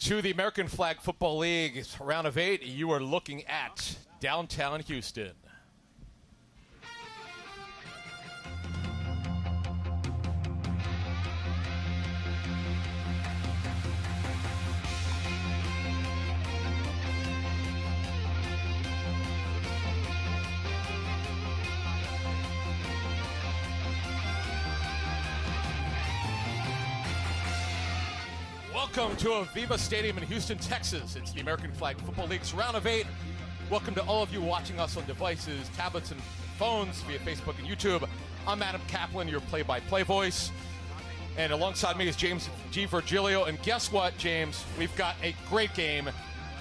To the American Flag Football League round of 8, you are looking at downtown Houston. Welcome to Aviva Stadium in Houston, Texas. It's the American Flag Football League's round of 8. Welcome to all of you watching us on devices, tablets, and phones via Facebook and YouTube. I'm Adam Kaplan, your play-by-play voice. And alongside me is James G. Virgilio. And guess what, James? We've got a great game,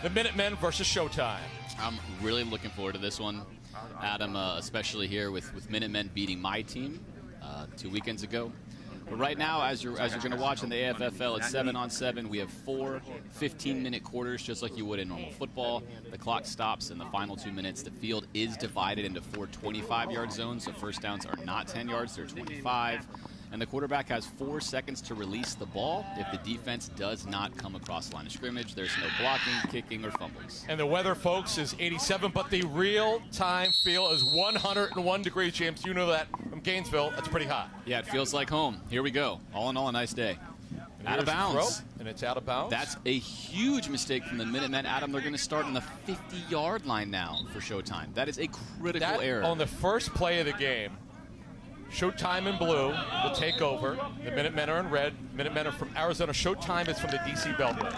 the Minutemen versus Showtime. I'm really looking forward to this one, Adam, especially here with Minutemen beating my team 2 weekends ago. But right now, as you're going to watch in the AFFL, it's 7-on-7. We have 4 15-minute quarters, just like you would in normal football. The clock stops in the final 2 minutes. The field is divided into 4 25-yard zones, so first downs are not 10 yards, they're 25. And the quarterback has 4 seconds to release the ball. If the defense does not come across the line of scrimmage, there's no blocking, kicking, or fumbles. And the weather, folks, is 87, but the real-time feel is 101 degrees, James. You know that from Gainesville. That's pretty hot. Yeah, it feels like home. Here we go. All in all, a nice day. Out of bounds. And it's out of bounds. That's a huge mistake from the Minutemen. Adam, they're going to start on the 50-yard line now for Showtime. That is a critical error. On the first play of the game, Showtime in blue will take over. The Minutemen are in red. Minutemen are from Arizona. Showtime is from the D.C. Beltway.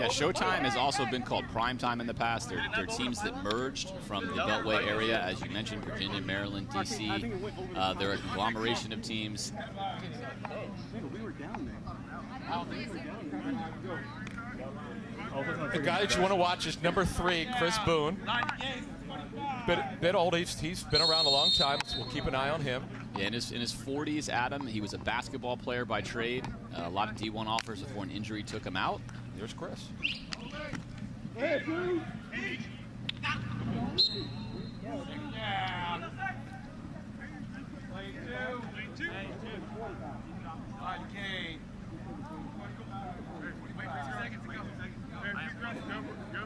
Yeah, Showtime has also been called Primetime in the past. They're teams that merged from the Beltway area, as you mentioned, Virginia, Maryland, D.C. They're a conglomeration of teams. The guy that you want to watch is number 3, Chris Boone. Bit old. He's been around a long time, so we'll keep an eye on him. Yeah, in his 40s, Adam, he was a basketball player by trade. A lot of D1 offers before an injury took him out. There's Chris.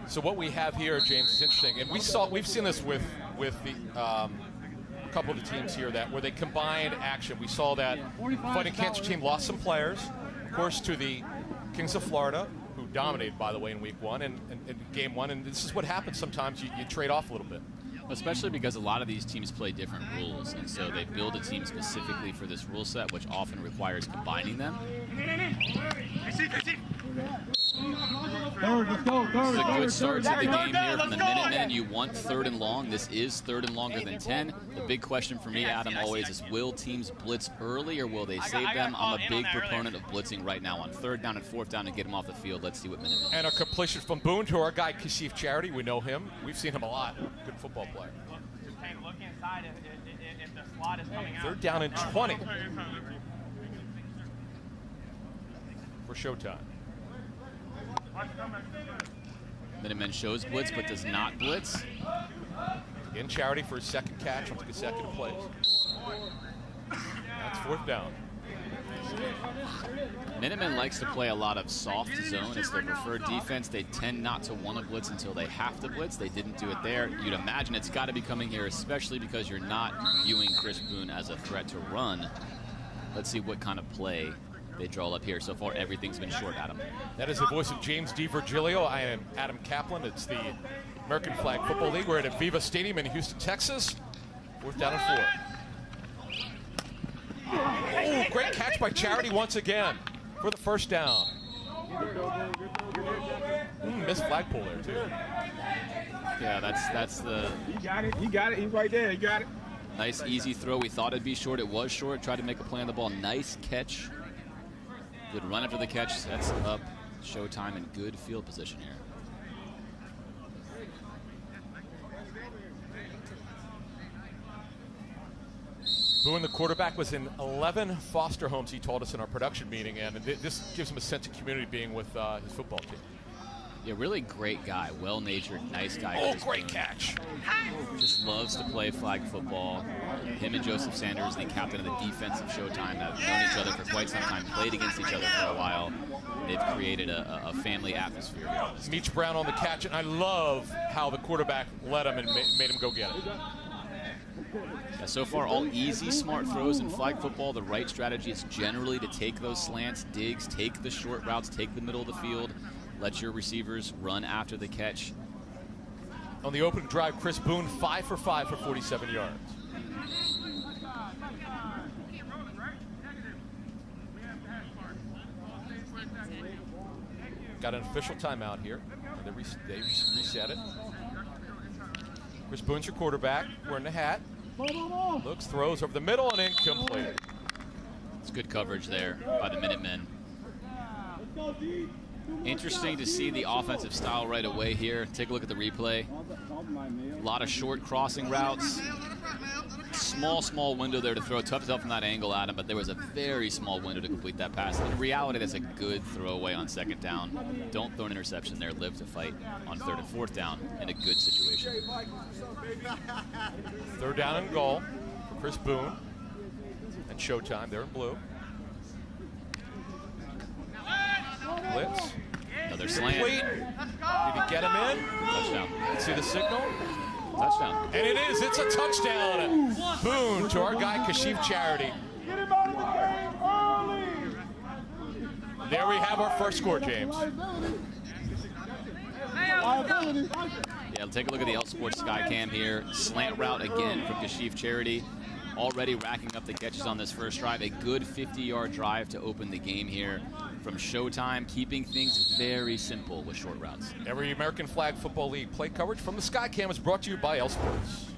So what we have here, James, is interesting, and we've seen this with the couple of the teams here where they combined action. We saw that Fighting Cancer team lost some players, of course, to the Kings of Florida, who dominated, by the way, in Week 1 and Game 1. And this is what happens sometimes. You trade off a little bit. Especially because a lot of these teams play different rules, and so they build a team specifically for this rule set, which often requires combining them. This is a good start to the game here from the Minutemen. You want 3rd and long. This is 3rd and longer than 10. The big question for me, Adam, always is, will teams blitz early or will they save them? I'm a big proponent of blitzing right now on 3rd down and 4th down and get them off the field. Let's see what Minutemen. And a completion from Boone to our guy, Kasif Charity. We know him. We've seen him a lot. Good football player. Look inside if the slot is coming out. 3rd down and 20 for Showtime. Minutemen shows blitz but does not blitz. Again, Charity for his 2nd catch on the consecutive plays. That's 4th down. Minutemen likes to play a lot of soft zone. It's their preferred defense. They tend not to want to blitz until they have to blitz. They didn't do it there. You'd imagine it's got to be coming here, especially because you're not viewing Chris Boone as a threat to run. Let's see what kind of play they draw up here. So far, everything's been short, Adam. That is the voice of James D. Virgilio. I am Adam Kaplan. It's the American Flag Football League. We're at AFFL Stadium in Houston, Texas. 4th down and 4. Oh, great catch by Charity once again for the 1st down. Missed flagpole there, too. Yeah, that's the... You got it. You got it. He's right there. You got it. Nice, easy throw. We thought it'd be short. It was short. Tried to make a play on the ball. Nice catch. Good run after the catch. Sets up Showtime in good field position here. Boone, the quarterback, was in 11 foster homes, he told us in our production meeting, and this gives him a sense of community being with his football team. Yeah, really great guy, well-natured, nice guy. Oh, great catch. Just loves to play flag football. Him and Joseph Sanders, the captain of the defense of Showtime, have known each other for quite some time, played against each other for a while. They've created a family atmosphere. Meach Brown on the catch, and I love how the quarterback led him and made him go get it. Yeah, so far, all easy, smart throws in flag football. The right strategy is generally to take those slants, digs, take the short routes, take the middle of the field, let your receivers run after the catch. On the opening drive, Chris Boone 5 for 5 for 47 yards. Got an official timeout here. They reset it. Chris Boone's your quarterback, wearing the hat. Looks, throws over the middle, and incomplete. It's good coverage there by the Minutemen. Interesting to see the offensive style right away here. Take a look at the replay. A lot of short crossing routes. Small window there to throw. Tough from that angle, Adam, but there was a very small window to complete that pass. In reality, that's a good throwaway on second down. Don't throw an interception there. Live to fight on third and fourth down in a good situation. Third down and goal for Chris Boone. And Showtime, they're in blue. Blitz. Another slant. Complete. Did he get him in? Touchdown. See the signal? Touchdown. And it is. It's a touchdown. Boone to our guy, Kashif Charity. Get him out of the game early. There we have our first score, James. Yeah, take a look at the Outsports Sky Cam here. Slant route again from Kashif Charity. Already racking up the catches on this first drive. A good 50-yard drive to open the game here from Showtime, keeping things very simple with short routes. Every American Flag Football League play coverage from the Sky Cam is brought to you by Outsports.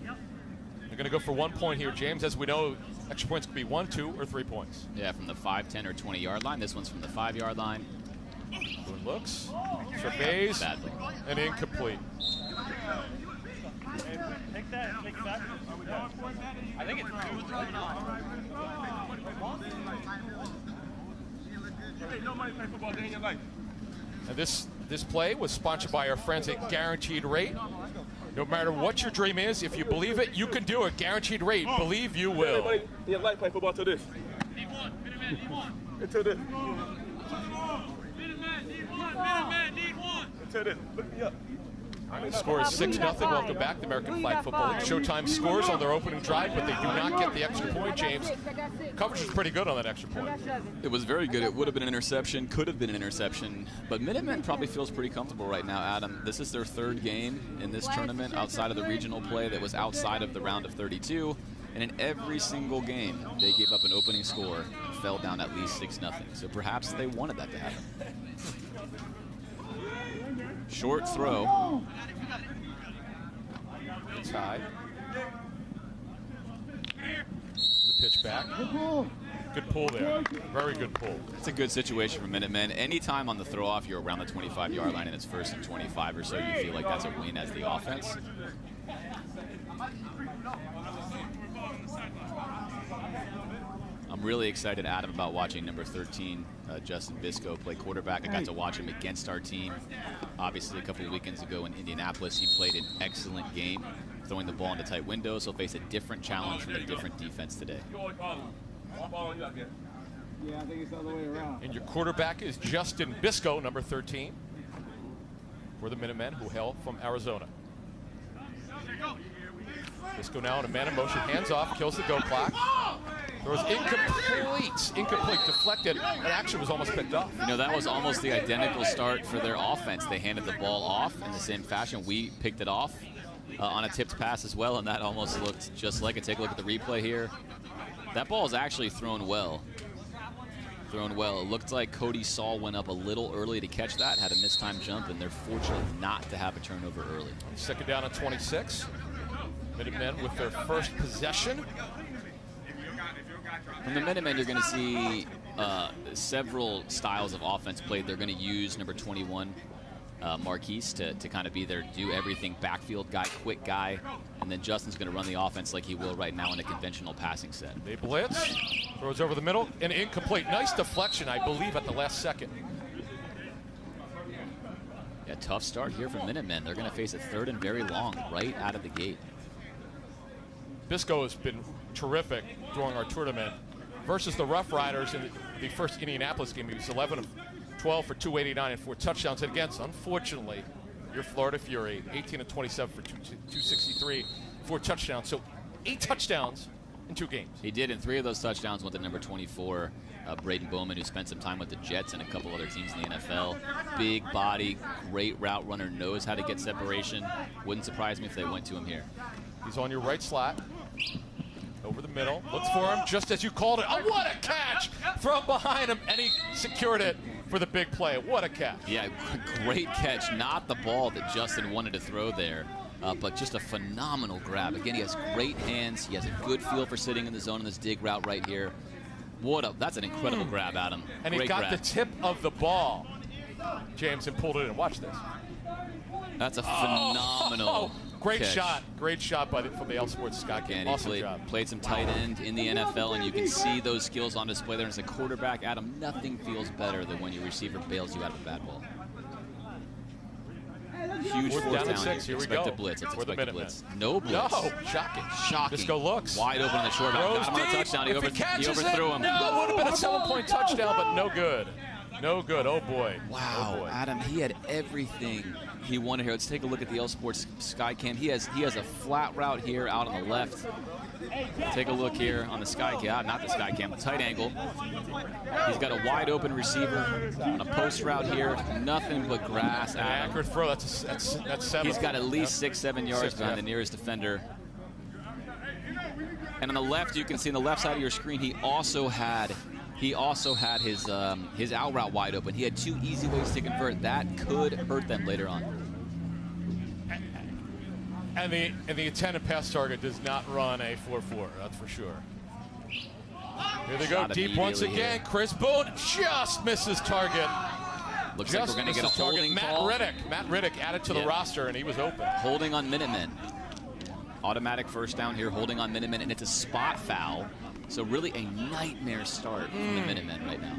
They're going to go for 1 point here, James. As we know, extra points could be 1, 2, or 3 points. Yeah, from the 5, 10, or 20-yard line. This one's from the 5-yard line. Boone looks, surveys, Badly. and incomplete. Take that. Take it back. I think it's And this play was sponsored by our friends at Guaranteed Rate. No matter what your dream is, if you believe it, you can do it. Guaranteed Rate. Believe you will. You like play football to this. need one. Into this. Need one. Into this. Look me up. The score is 6-0. Welcome back to American Flag Football League. Showtime scores on their opening drive, but they do not get the extra point, James. Coverage was pretty good on that extra point. It was very good. It would have been an interception, could have been an interception. But Minutemen probably feels pretty comfortable right now, Adam. This is their third game in this tournament outside of the regional play that was outside of the round of 32. And in every single game, they gave up an opening score and fell down at least 6-0. So perhaps they wanted that to happen. Short throw. It's high. The pitch back. Good pull there. Very good pull. It's a good situation for Minutemen. Anytime on the throw-off you're around the 25-yard line and it's 1st and 25 or so, you feel like that's a win as the offense. I'm really excited, Adam, about watching number 13, Justin Biscoe, play quarterback. I got to watch him against our team. Obviously, a couple of weekends ago in Indianapolis, he played an excellent game, throwing the ball into tight windows. He'll face a different challenge from a different defense today. Yeah, I think it's the other way around. And your quarterback is Justin Biscoe, number 13, for the Minutemen, who hail from Arizona. Biscoe now in a man in motion, hands off, kills the go clock. Throws incomplete, deflected, and actually was almost picked off. You know, that was almost the identical start for their offense. They handed the ball off in the same fashion. We picked it off on a tipped pass as well, and that almost looked just like it. Take a look at the replay here. That ball is actually thrown well. It looked like Cody Saul went up a little early to catch that, had a mistime jump, and they're fortunate not to have a turnover early. Second down at 26. Minutemen with their first possession. From the Minutemen, you're going to see several styles of offense played. They're going to use number 21, Marquise, to kind of be their do-everything backfield guy, quick guy. And then Justin's going to run the offense like he will right now in a conventional passing set. They blitz, throws over the middle, and incomplete. Nice deflection, I believe, at the last second. Yeah, tough start here for Minutemen. They're going to face a 3rd and very long right out of the gate. Bisco has been terrific during our tournament. Versus the Rough Riders in the first Indianapolis game, he was 11 of 12 for 289 and 4 touchdowns. And against, unfortunately, your Florida Fury, 18 of 27 for 263, 4 touchdowns. So 8 touchdowns in 2 games. He did, and 3 of those touchdowns went to number 24, Braden Bowman, who spent some time with the Jets and a couple other teams in the NFL. Big body, great route runner, knows how to get separation. Wouldn't surprise me if they went to him here. He's on your right slot. Over the middle, looks for him, just as you called it. Oh, what a catch from behind him, and he secured it for the big play. What a catch. Yeah, great catch. Not the ball that Justin wanted to throw there, but just a phenomenal grab. Again, he has great hands. He has a good feel for sitting in the zone in this dig route right here. That's an incredible grab, Adam. And great he got grab. the tip of the ball, James, and pulled it in. Watch this. That's a phenomenal great catch. shot. Great shot from the L Sports Sky Camp. Awesome job. Played some tight end in the NFL, and you can see those skills on display there. As a quarterback, Adam, nothing feels better than when your receiver bails you out of a bad ball. Huge fourth down here. Here we Expect go. a blitz. It's For the expected Minutemen. blitz. No blitz. No, shocking. Shocking. Bisco looks. Wide open on the short back. Got him on a Deep. touchdown. He overthrew him. No, would have been a 7-point touchdown, but no good. No good. Oh, boy. Wow, Oh, boy. Adam, he had everything he wanted here. Let's take a look at the L Sports Sky Cam. He has a flat route here out on the left. Take a look here on the Sky Cam, not the Sky Cam, the tight angle. He's got a wide open receiver on a post route here. Nothing but grass. An accurate throw. That's 7. He's got at least 6-7 yards behind the nearest defender. And on the left, you can see on the left side of your screen, he also had his out route wide open. He had 2 easy ways to convert. That could hurt them later on. And the intended pass target does not run a 4-4. That's for sure. Here they go, Shot deep once again. here. Chris Boone just misses target. Looks like we're going to get a holding call. Matt Riddick added to the roster, and he was open. Holding on Minutemen. Automatic first down here, holding on Minutemen, and it's a spot foul. So really a nightmare start from the Minutemen right now.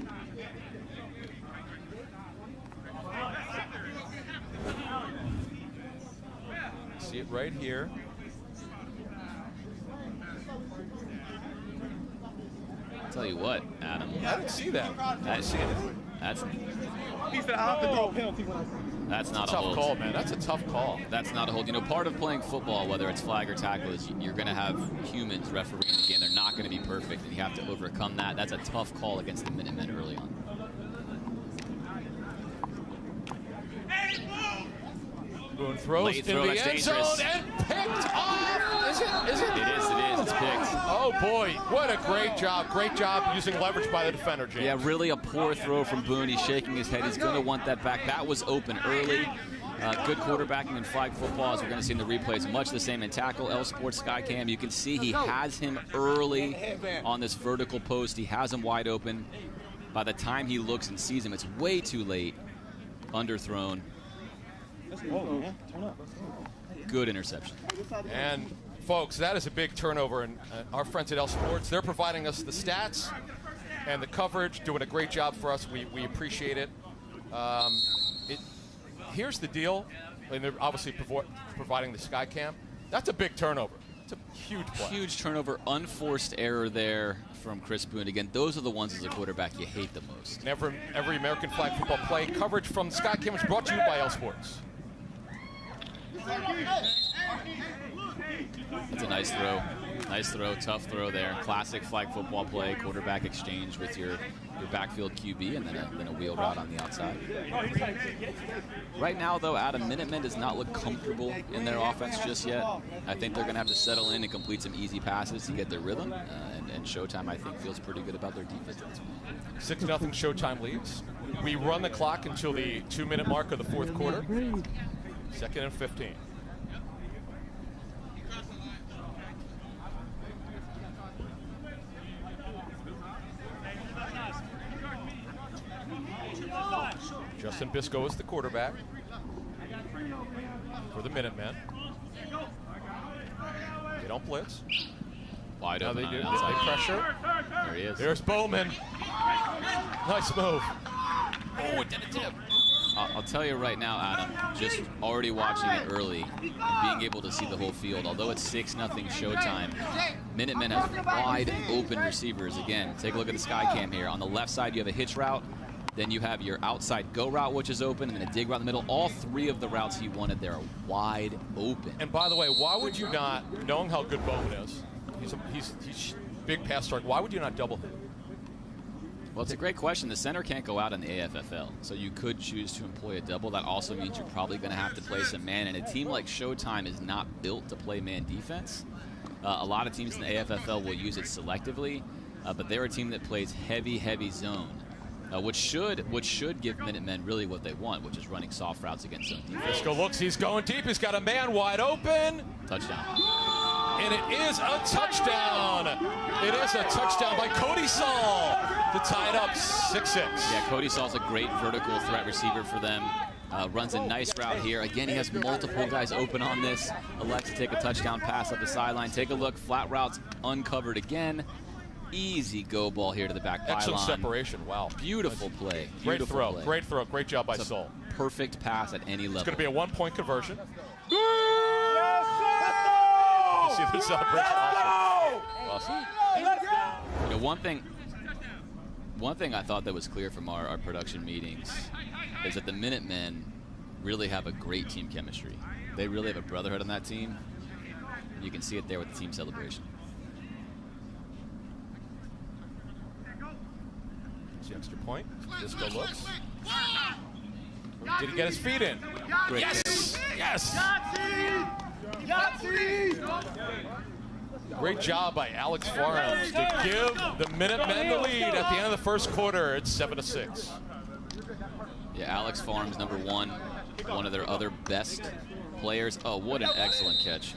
See it right here. I'll tell you what, Adam. I didn't see that. That's He said, I have to throw a penalty. not a Tough hold. call, man. That's a tough call. That's not a hold. You know, part of playing football, whether it's flag or tackle, is you're going to have humans refereeing the game. They're not going to be perfect, and you have to overcome that. That's a tough call against the Minutemen early on. Boone throws in the end zone and picked off. Is it? It is. It's picked. Oh, boy. What a great job. Great job using leverage by the defender, James. Yeah, really a poor throw from Boone. He's shaking his head. He's going to want that back. That was open early. Good quarterbacking in flag football, as we're going to see in the replays. Much the same in tackle. L Sports Sky Cam. You can see he has him early on this vertical post. He has him wide open. By the time he looks and sees him, it's way too late. Underthrown. Good interception. And, folks, that is a big turnover. And our friends at L Sports, they're providing us the stats and the coverage, doing a great job for us. We appreciate it. Here's the deal, and they're obviously providing the Sky Cam. That's a big turnover. It's a huge play. Huge turnover, unforced error there from Chris Boone. Again, those are the ones as a quarterback you hate the most. And every American flag football play coverage from the Sky Cam is brought to you by L Sports. That's a nice throw. Nice throw, tough throw there. Classic flag football play, quarterback exchange with your backfield QB, and then a wheel route on the outside. Right now, though, Adam, Minutemen does not look comfortable in their offense just yet. I think they're going to have to settle in and complete some easy passes to get their rhythm, and Showtime, I think, feels pretty good about their defense at this point. 6-0 Showtime leads. We run the clock until the 2-minute mark of the fourth quarter. 2nd and 15. Justin Bisco is the quarterback for the Minutemen. They don't blitz. Wide open on They the outside. pressure. There he is. There's Bowman. Nice move. Oh, it did a tip. I'll tell you right now, Adam, just already watching it early and being able to see the whole field, although it's 6-0 Showtime, Minutemen have wide open receivers. Again, take a look at the sky cam here. On the left side, you have a hitch route. Then you have your outside go route, which is open, and then a dig route in the middle. All 3 of the routes he wanted there are wide open. And by the way, why would you not, knowing how good Bowman is, he's big pass strike, why would you not double him? Well, it's a great question. The center can't go out in the AFFL, so you could choose to employ a double. That also means you're probably going to have to play some man, and a team like Showtime is not built to play man defense. A lot of teams in the AFFL will use it selectively, but they're a team that plays heavy zone, which should give Minutemen really what they want, which is running soft routes against zone defense. Frisco looks, he's going deep. He's got a man wide open. Touchdown. And it is a touchdown. It is a touchdown by Cody Saul to tie it up 6-6. Yeah, Cody Saul's a great vertical threat receiver for them. Runs a nice route here. Again, he has multiple guys open on this. Elects to take a touchdown pass up the sideline. Take a look. Flat routes uncovered again. Easy go ball here to the back pylon. Excellent separation. Wow. Beautiful play. Great throw. Great throw. Great job by Saul. Perfect pass at any level. It's going to be a 1-point conversion. Yes, sir! You see the celebration? Awesome. You know, one thing I thought that was clear from our production meetings is that the Minutemen really have a great team chemistry. They really have a brotherhood on that team. You can see it there with the team celebration. It's the extra point. Disco looks. Did he get his feet in? Great. Yes! Yes! Great job by Alex Farms to give the Minutemen the lead at the end of the first quarter. It's 7-6. Yeah, Alex Farms, #1, one of their other best players. Oh, what an excellent catch.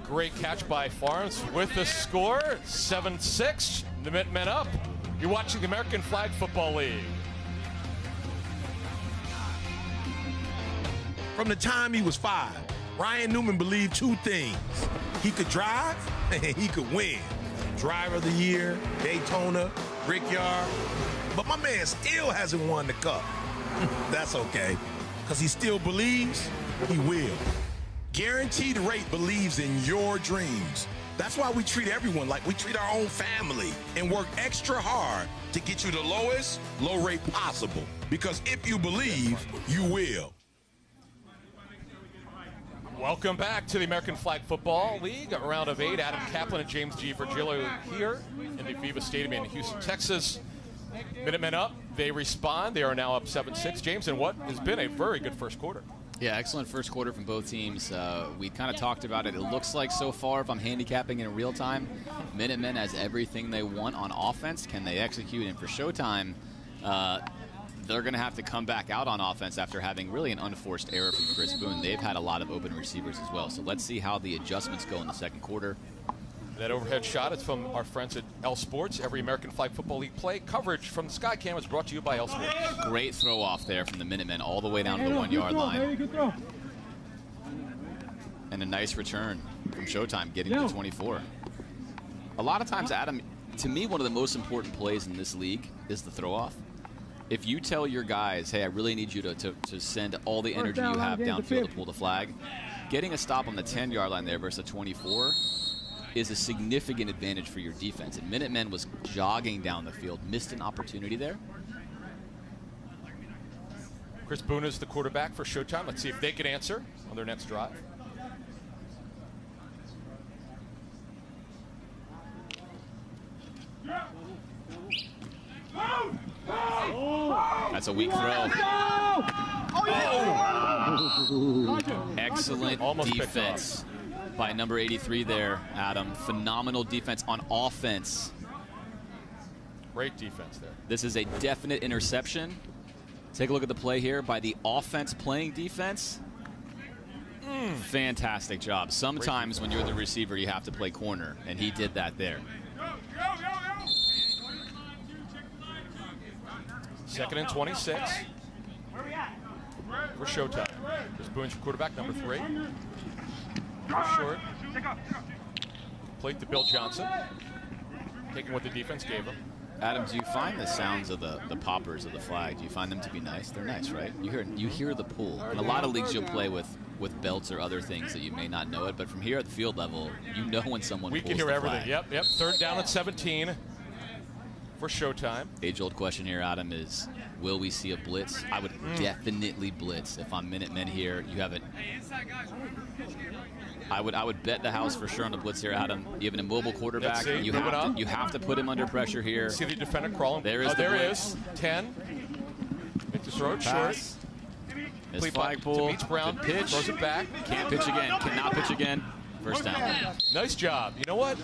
Great catch by Farms with the score, 7-6. The Minutemen up. You're watching the American Flag Football League. From the time he was 5, Ryan Newman believed 2 things. He could drive and he could win. Driver of the Year, Daytona, Brickyard. But my man still hasn't won the cup. That's okay, because he still believes he will. Guaranteed Rate believes in your dreams. That's why we treat everyone like we treat our own family and work extra hard to get you the lowest low rate possible. Because if you believe, you will. Welcome back to the American Flag Football League, a round of 8. Adam Kaplan and James G. Virgilio here in the Viva Stadium in Houston, Texas. Minutemen up. They respond. They are now up 7-6. James, in what has been a very good first quarter. Yeah, excellent first quarter from both teams. We kind of talked about it. It looks like so far, if I'm handicapping in real time, Minutemen has everything they want on offense. Can they execute? And for Showtime, they're going to have to come back out on offense after having really an unforced error from Chris Boone. They've had a lot of open receivers as well. So let's see how the adjustments go in the second quarter. That overhead shot is from our friends at L Sports. Every American Flag Football League play coverage from the Sky Cam is brought to you by L Sports. Great throw off there from the Minutemen all the way down to the 1-yard line. And a nice return from Showtime getting to 24. A lot of times, Adam, to me, one of the most important plays in this league is the throw off. If you tell your guys, hey, I really need you to send all the energy you have downfield to pull the flag, getting a stop on the 10-yard line there versus a 24 is a significant advantage for your defense. And Minutemen was jogging down the field, missed an opportunity there. Chris Boone is the quarterback for Showtime. Let's see if they can answer on their next drive. That's a weak throw. Excellent defense by number 83 there, Adam. Phenomenal defense on offense. Great defense there. This is a definite interception. Take a look at the play here by the offense playing defense. Fantastic job. Sometimes when you're the receiver, you have to play corner, and he did that there. 2nd and 26 for Showtime. Chris Boone's your quarterback, number 3. Short. Plate to Bill Johnson. Taking what the defense gave him. Adam, do you find the sounds of the poppers of the flag, do you find them to be nice? They're nice, right? You hear the pull. In a lot of leagues you'll play with belts or other things that you may not know it, but from here at the field level, you know when someone pulls the flag. We can hear everything. Yep. 3rd down at 17 for Showtime. Age-old question here, Adam, is will we see a blitz? I would definitely blitz. If I'm Minutemen here, you have it. I would bet the house for sure on the blitz here, Adam. You have an immobile quarterback. You have to put him under pressure here. See the defender crawling. There is there is 10. Make the throw short. His flagpole. Brown pitch. Throws it back. Can't pitch again. Cannot pitch again. First down. Nice job. You know what?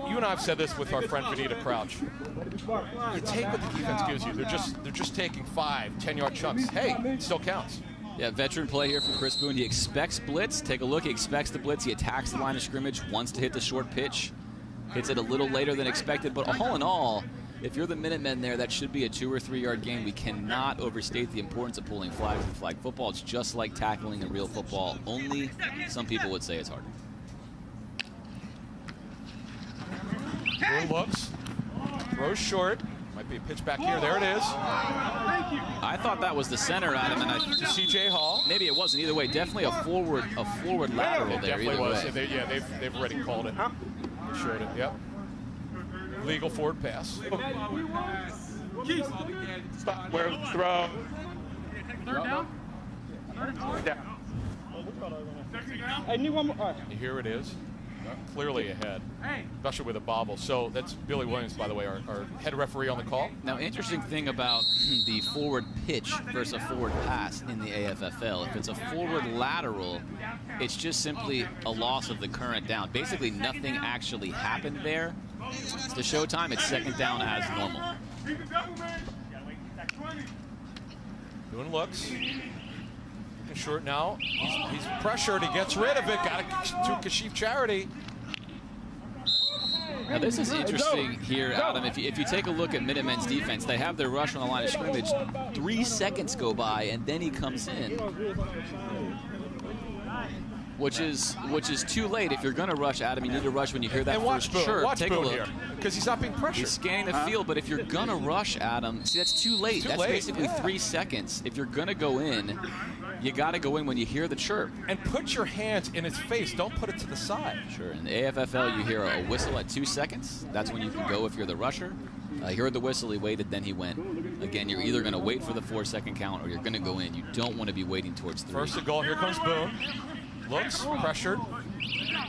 You and I have said this with our friend Vanita Crouch. You take what the defense gives you. They're just taking 5, 10-yard chunks. Hey, it still counts. Yeah, veteran play here from Chris Boone. He expects blitz. Take a look. He expects the blitz. He attacks the line of scrimmage, wants to hit the short pitch. Hits it a little later than expected. But all in all, if you're the Minutemen there, that should be a 2 or 3 yard gain. We cannot overstate the importance of pulling flags in flag football. It's just like tackling in real football. Only some people would say it's harder. Boone looks. Throws short. Might be a pitch back here. There it is. I thought that was the center, Adam, and to C.J. Hall. Maybe it wasn't. Either way, definitely a forward lateral It there. definitely Either was. way. They've already called it. They showed it. Yep. Legal forward pass. Stop. Where throw. 3rd down? I need one more. Here it is. Clearly ahead, especially with a bobble. So that's Billy Williams, by the way, our head referee on the call. Now, interesting thing about the forward pitch versus a forward pass in the AFFL. If it's a forward lateral, it's just simply a loss of the current down. Basically, nothing actually happened there. To Showtime, it's 2nd down as normal. Boone looks. Short now. He's pressured. He gets rid of it. Got it to Kashif Charity. Now this is interesting here, Adam. If you take a look at Minutemen's defense, they have their rush on the line of scrimmage. 3 seconds go by, and then he comes in, which is too late. If you're going to rush, Adam, you need to rush when you hear that first chirp. Watch take a Boone look here, because he's not being pressured. He's scanning the field, but if you're going to rush, Adam, see, that's too late. That's basically 3 seconds. If you're going to go in, you got to go in when you hear the chirp. And put your hands in his face. Don't put it to the side. Sure. In the AFFL, you hear a whistle at 2 seconds. That's when you can go if you're the rusher. He heard the whistle, he waited, then he went. Again, you're either going to wait for the 4-second count or you're going to go in. You don't want to be waiting towards 3. First and goal. Here comes Boone. Looks pressured.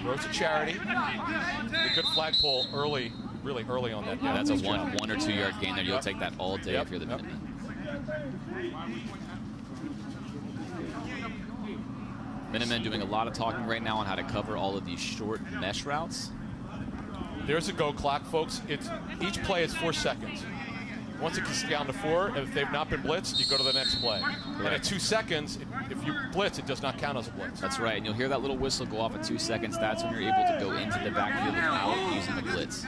Throws to Charity. A good flagpole early, really early on that. Yeah, that's a 1 or 2 yard gain there. You'll take that all day if you're the Minutemen. Minutemen doing a lot of talking right now on how to cover all of these short mesh routes. There's a go clock, folks. Each play is 4 seconds. Once it gets down to 4, if they've not been blitzed, you go to the next play. Correct. And at 2 seconds, if you blitz, it does not count as a blitz. That's right, and you'll hear that little whistle go off at 2 seconds. That's when you're able to go into the backfield without using the blitz.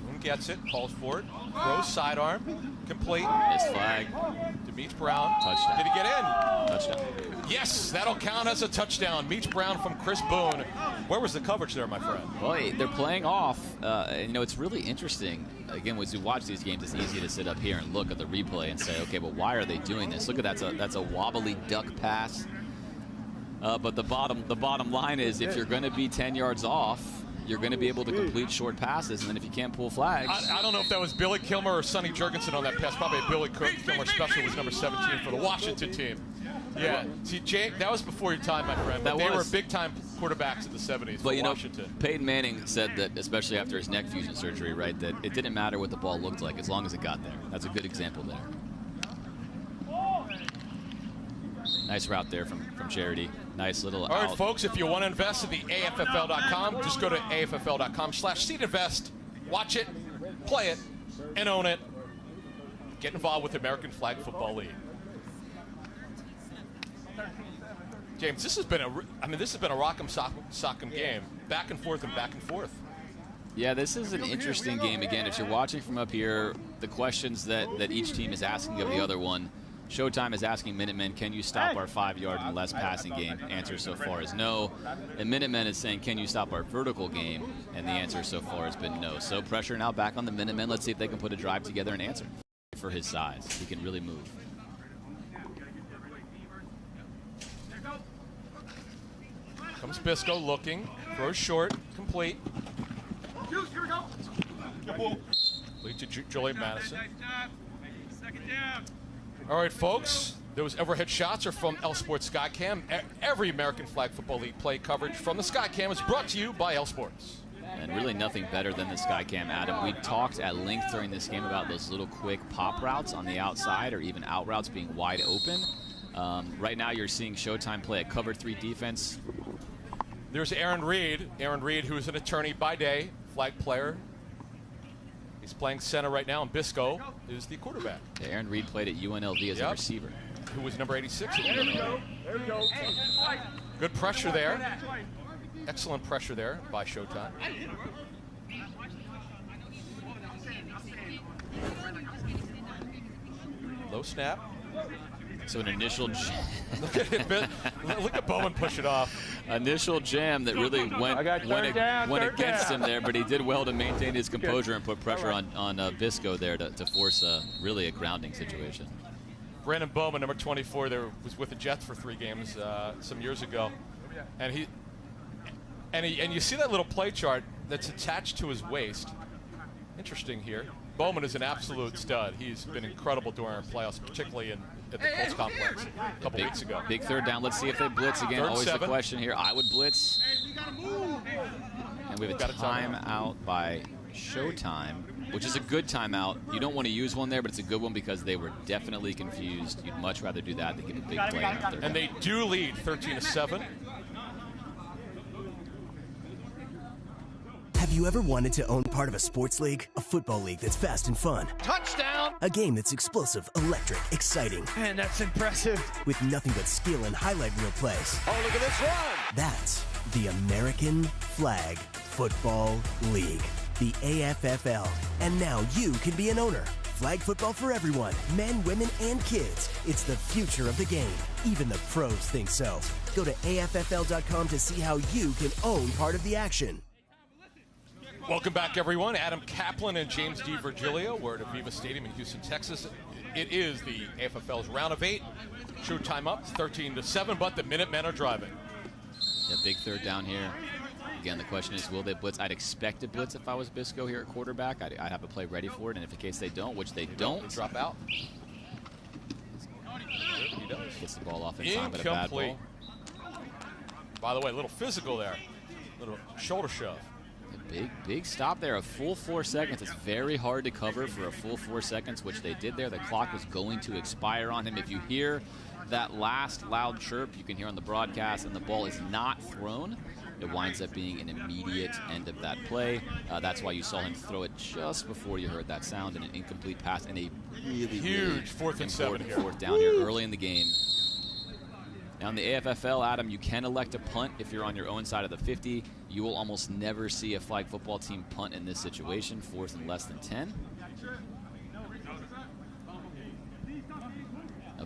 Boone gets it, calls for it, throws sidearm, complete. Missed flag. To Meach Brown. Touchdown. Did he get in? Touchdown. Yes, that'll count as a touchdown. Meach Brown from Chris Boone. Where was the coverage there, my friend? Boy, they're playing off. You know, it's really interesting. Again, as we watch these games, it's easy to sit up here and look at the replay and say, okay, but why are they doing this? Look at that. That's a wobbly duck pass. But the bottom line is, if you're going to be 10 yards off, you're going to be able to complete short passes, and then if you can't pull flags. I don't know if that was Billy Kilmer or Sonny Jurgensen on that pass. Probably Billy Kilmer, special was number 17 for the Washington team. Yeah, see, Jake, that was before your time, my friend. But they were big-time quarterbacks in the 70s for Washington. Peyton Manning said that, especially after his neck fusion surgery, right, that it didn't matter what the ball looked like as long as it got there. That's a good example there. Nice route there from Charity. Nice little All right, folks, if you want to invest in the AFFL.com, just go to AFFL.com/seedinvest. Watch it, play it, and own it. Get involved with the American Flag Football League. James, this has been a rock'em sock'em game, back and forth and back and forth. Yeah, this is an interesting game. Again, if you're watching from up here, the questions that each team is asking of the other one Showtime is asking Minutemen, can you stop our 5-yard and less passing game? Answer so far is no. And Minutemen is saying, can you stop our vertical game? And the answer so far has been no. So pressure now back on the Minutemen. Let's see if they can put a drive together and answer. For his size, he can really move. Comes Bisco looking, throws short, complete. Lead to Julian Madison. All right, folks, those overhead shots are from L Sports Skycam. Every American Flag Football League play coverage from the Skycam is brought to you by L Sports. And really nothing better than the Skycam, Adam. We talked at length during this game about those little quick pop routes on the outside or even out routes being wide open. Right now you're seeing Showtime play a cover 3 defense. There's Aaron Reed. Aaron Reed, who is an attorney by day, flag player. He's playing center right now, and Bisco is the quarterback. Yeah, Aaron Reed played at UNLV as a receiver. Who was number 86 at UNLV. There we go. Good pressure there. Excellent pressure there by Showtime. Low snap. So an initial look at Bowman push it off. Initial jam that really went against him there, but he did well to maintain his composure and put pressure on Bisco there to force really a grounding situation. Brandon Bowman, number 24, there was with the Jets for 3 games some years ago, and you see that little play chart that's attached to his waist. Interesting here. Bowman is an absolute stud. He's been incredible during our playoffs, particularly at the Colts complex a couple weeks ago. Big third down. Let's see if they blitz again. Always the question here. I would blitz. And we have a timeout by Showtime, which is a good timeout. You don't want to use one there, but it's a good one because they were definitely confused. You'd much rather do that than give a big play. And they do lead 13-7. Have you ever wanted to own part of a sports league? A football league that's fast and fun. Touchdown! A game that's explosive, electric, exciting. Man, that's impressive. With nothing but skill and highlight reel plays. Oh, look at this run! That's the American Flag Football League, the AFFL. And now you can be an owner. Flag football for everyone, men, women, and kids. It's the future of the game. Even the pros think so. Go to AFFL.com to see how you can own part of the action. Welcome back, everyone. Adam Kaplan and James D. Virgilio. We're at Aviva Stadium in Houston, Texas. It is the AFFL's round of 8. Showtime up, 13-7, but the Minutemen are driving. Yeah, big third down here. Again, the question is, will they blitz? I'd expect to blitz if I was Bisco here at quarterback. I'd have a play ready for it, and if in case they don't, which they don't. They drop out. He does. Gets the ball off in time, but a bad ball. By the way, a little physical there. A little shoulder shove. Big stop there, a full 4 seconds. It's very hard to cover for a full 4 seconds, which they did there. The clock was going to expire on him. If you hear that last loud chirp, you can hear on the broadcast, and the ball is not thrown, it winds up being an immediate end of that play. That's why you saw him throw it just before you heard that sound, and an incomplete pass, and a really huge 4th and 7 here. 4th down here early in the game. Now in the AFFL, Adam, you can elect a punt if you're on your own side of the 50. You will almost never see a flag football team punt in this situation, 4th and less than 10.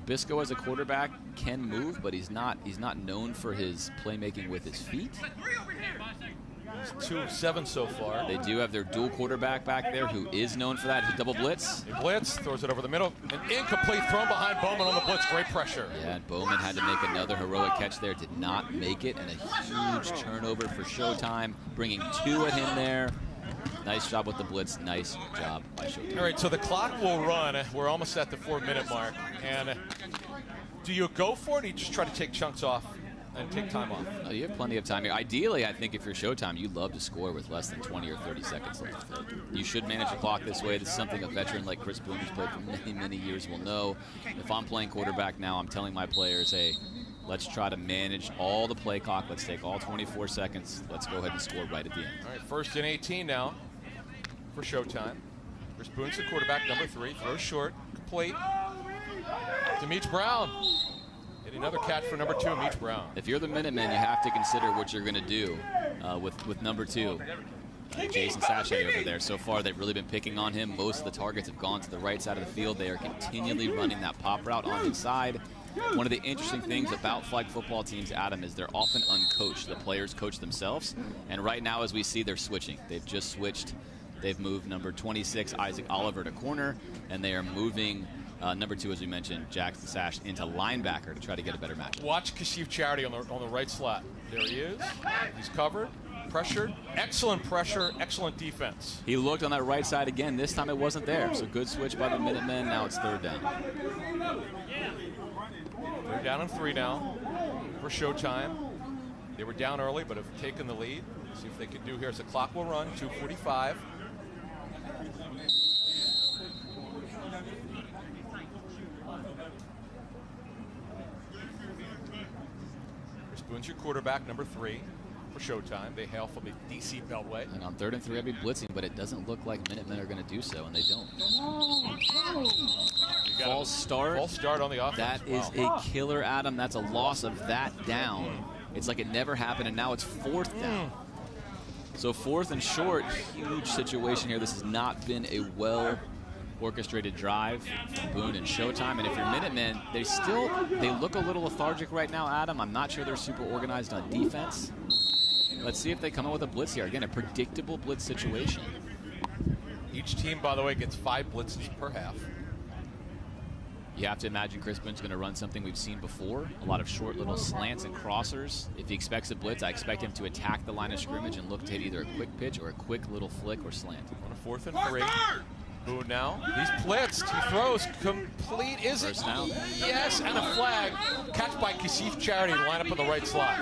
Bisco as a quarterback can move, but he's not known for his playmaking with his feet. He's 2 of 7 so far. They do have their dual quarterback back there who is known for that. He's double blitz. He blitz, throws it over the middle. An incomplete throw behind Bowman on the blitz. Great pressure. Yeah, and Bowman had to make another heroic catch there. Did not make it, and a huge turnover for Showtime, bringing 2 at him there. Nice job with the blitz. Nice job by Showtime. All right, so the clock will run. We're almost at the 4-minute mark. And do you go for it, or do you just try to take chunks off and take time off? No, you have plenty of time here. Ideally, I think if you're Showtime, you'd love to score with less than 20 or 30 seconds left. You should manage the clock this way. This is something a veteran like Chris Boone, who's played for many, many years, will know. If I'm playing quarterback now, I'm telling my players, hey, let's try to manage all the play clock. Let's take all 24 seconds. Let's go ahead and score right at the end. All right, 1st and 18 now for Showtime. Chris Boone's the quarterback, number 3. Throws short, complete. To Meach Brown. Hit another catch for number 2, Meach Brown. If you're the Minutemen, you have to consider what you're going to do with number 2. Jason Sachet over there. So far, they've really been picking on him. Most of the targets have gone to the right side of the field. They are continually running that pop route on the side. One of the interesting things about flag football teams, Adam, is they're often uncoached. The players coach themselves. And right now, as we see, they're switching. They've just switched. They've moved number 26, Isaac Oliver, to corner, and they are moving number 2, as we mentioned, Jackson Sash, into linebacker to try to get a better match. Watch Kashif Charity on the right slot. There he is. He's covered, pressured. Excellent pressure, excellent defense. He looked on that right side again. This time it wasn't there. So good switch by the Minutemen. Now it's 3rd down. 3rd down and 3 now for Showtime. They were down early, but have taken the lead. See if they can do here as the clock will run. 2:45. Chris Boone's your quarterback, number 3 for Showtime. They hail from the DC Beltway. And on 3rd and 3, I'd be blitzing, but it doesn't look like Minutemen are going to do so, and they don't. False start. False start on the offense. That is a killer, Adam. That's a loss of that down. It's like it never happened, and now it's 4th down. So 4th and short, huge situation here. This has not been a well-orchestrated drive from Boone and Showtime. And if you're Minutemen, they look a little lethargic right now, Adam. I'm not sure they're super organized on defense. Let's see if they come up with a blitz here. Again, a predictable blitz situation. Each team, by the way, gets 5 blitzes per half. You have to imagine Chris Boone's going to run something we've seen before. A lot of short little slants and crossers. If he expects a blitz, I expect him to attack the line of scrimmage and look to hit either a quick pitch or a quick little flick or slant. On a 4th and 3. Boone now. He's blitzed. He throws complete. Is it? Yes, and a flag. Catch by Kashif Charity to line up on the right slot.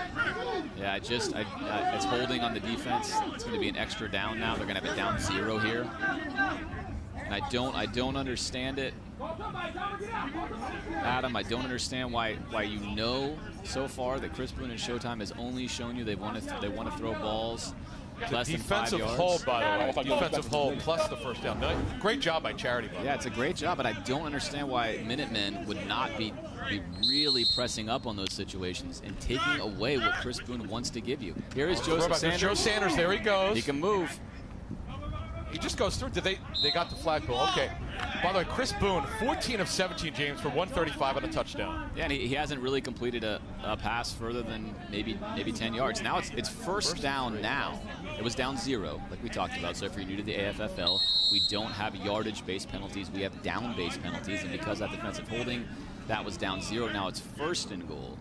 Yeah, it's holding on the defense. It's going to be an extra down now. They're going to have it down 0 here. And I don't understand it. Adam, I don't understand why you know so far that Chris Boone and Showtime has only shown you they want to throw balls less than 5 yards. Defensive hold, by the way. Defensive hold plus the 1st down. No, great job by Charity. Yeah, it's a great job, but I don't understand why Minutemen would not be really pressing up on those situations and taking away what Chris Boone wants to give you. Here is Joseph Sanders. Joe Sanders, there he goes. He can move. He just goes through. They got the flagpole. Okay. By the way, Chris Boone, 14 of 17, James, for 135 and a touchdown. Yeah, and he hasn't really completed a pass further than maybe 10 yards. Now it's first down now. It was down 0, like we talked about. So if you're new to the AFFL, we don't have yardage-based penalties. We have down-based penalties, and because of that defensive holding, that was down 0. Now it's 1st and goal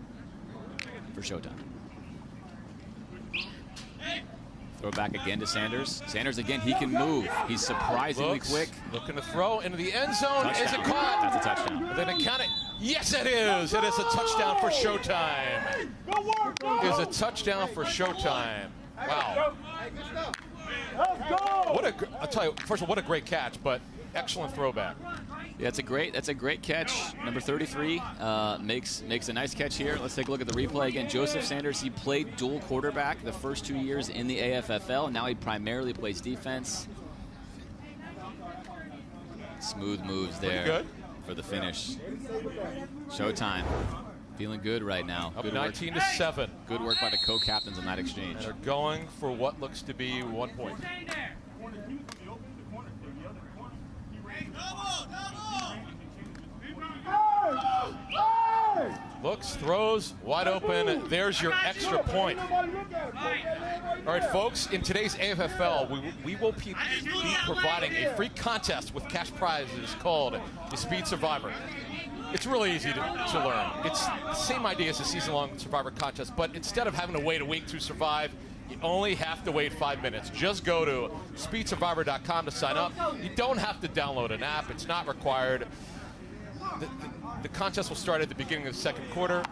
for Showtime. Throw back again to Sanders. Sanders again, he can move. He's surprisingly quick. Looking to throw into the end zone. Touchdown. Is it caught? That's a touchdown. Then it counted. Yes, it is. It is a touchdown for Showtime. It is a touchdown for Showtime. Wow. I'll tell you, first of all, what a great catch, but excellent throwback. Yeah, that's a great catch. Number 33 makes a nice catch here. Let's take a look at the replay again. Joseph Sanders, he played dual quarterback the first 2 years in the AFFL. Now he primarily plays defense. Smooth moves there for the finish. Showtime feeling good right now. Up good 19-7. Good work by the co-captains on that exchange. And they're going for what looks to be 1 point. Looks, throws, wide open. There's your extra point. All right, folks, in today's AFFL, we will be providing a free contest with cash prizes called the Speed Survivor. It's really easy to learn. It's the same idea as a season-long Survivor contest, but instead of having to wait a week to survive, you only have to wait 5 minutes. Just go to speedsurvivor.com to sign up. You don't have to download an app. It's not required. The contest will start at the beginning of the 2nd quarter.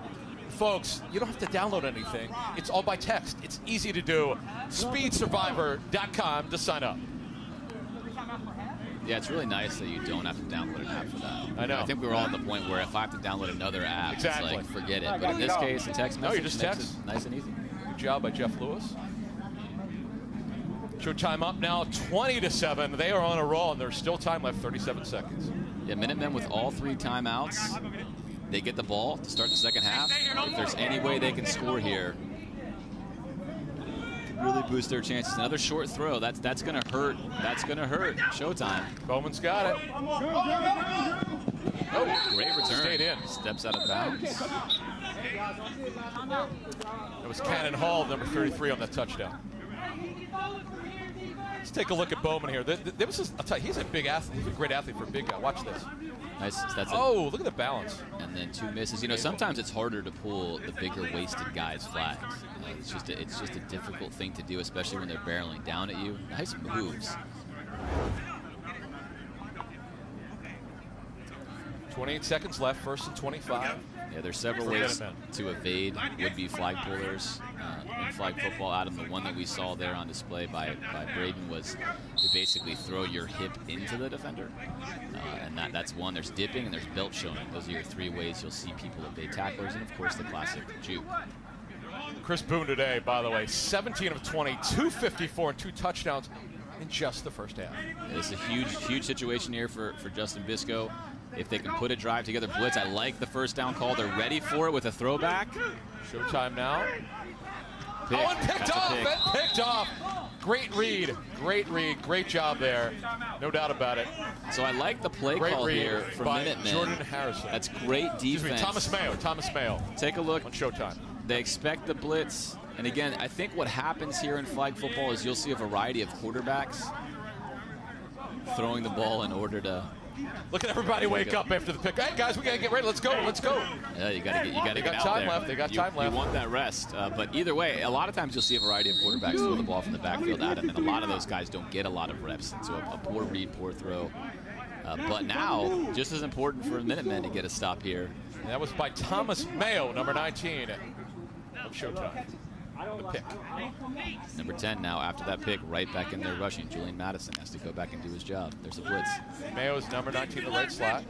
Folks, you don't have to download anything. It's all by text. It's easy to do. Speedsurvivor.com to sign up. Yeah, it's really nice that you don't have to download an app for that. I know. I think we're all at the point where if I have to download another app, exactly, it's like, forget it. But in this case, a text message just makes text. it nice and easy. Good job by Jeff Lewis. Showtime up now 20-7. They are on a roll, and there's still time left, 37 seconds. Yeah, Minutemen with all 3 timeouts. They get the ball to start the 2nd half. If there's any way they can score here, it could really boost their chances. Another short throw. That's going to hurt. That's going to hurt. Showtime. Bowman's got it. Oh, great return. Stayed in. Steps out of bounds. It was Cannon Hall, number 33, on that touchdown. Let's take a look at Bowman here. There was I'll tell you, he's a big athlete. He's a great athlete for a big guy. Watch this. Nice. Oh, look at the balance. And then 2 misses. You know, sometimes it's harder to pull the bigger waisted guys' flags. It's just a difficult thing to do, especially when they're barreling down at you. Nice moves. 28 seconds left, 1st and 25. Yeah, there's several ways to evade would-be flag pullers in flag football. Adam, the one that we saw there on display by Braden was to basically throw your hip into the defender. And that's one. There's dipping and there's belt showing. Those are your 3 ways you'll see people evade tacklers. And, of course, the classic juke. Chris Boone today, by the way, 17 of 20, 254 and 2 touchdowns in just the first half. Yeah, it's a huge situation here for Justin Bisco. If they can put a drive together, blitz. I like the first down call. They're ready for it with a throwback. Showtime now. Pick. Oh, and picked off. Pick. And picked off. Great read. Great read. Great job there. No doubt about it. So I like the play Great call read here for by Minutemen. Jordan Harrison. That's great defense. Thomas Mayo. Take a look. On Showtime. They expect the blitz. And again, I think what happens here in flag football is you'll see a variety of quarterbacks throwing the ball in order to... Look at everybody wake up after the pick. Hey, guys, we got to get ready. Let's go. Yeah, you got to get out there. They got time left. You want that rest. But either way, a lot of times you'll see a variety of quarterbacks throw the ball from the backfield at him, and a lot of those guys don't get a lot of reps. And so a poor read, poor throw. But now, just as important for Minutemen to get a stop here. And that was by Thomas Mayo, number 19 of Showtime. The pick. Number 10 now, after that pick, right back in there rushing. Julian Madison has to go back and do his job. There's a blitz. Mayo's number 19 in the right slot.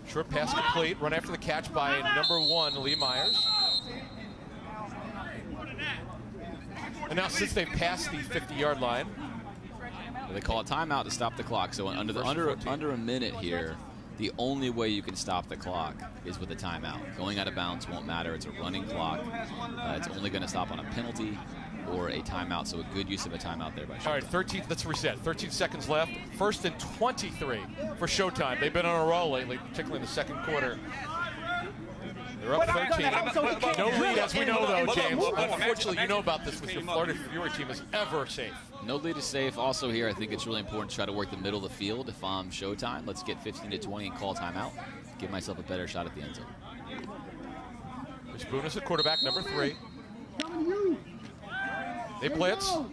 Short pass complete. Run after the catch by number 1, Lee Myers. And now since they've passed the 50-yard line, they call a timeout to stop the clock. So under a minute here, the only way you can stop the clock is with a timeout. Going out of bounds won't matter. It's a running clock. It's only going to stop on a penalty or a timeout. So a good use of a timeout there by Showtime. All right, 13. Let's reset. 13 seconds left. 1st and 23 for Showtime. They've been on a roll lately, particularly in the second quarter. They're up 13. No lead, as we know, though, James. Unfortunately, you know about this with your Florida viewer team is ever safe. No lead is safe. Also here, I think it's really important to try to work the middle of the field. If I'm Showtime, let's get 15 to 20 and call timeout. Give myself a better shot at the end zone. Chris Boone is the quarterback, number 3. They blitz. To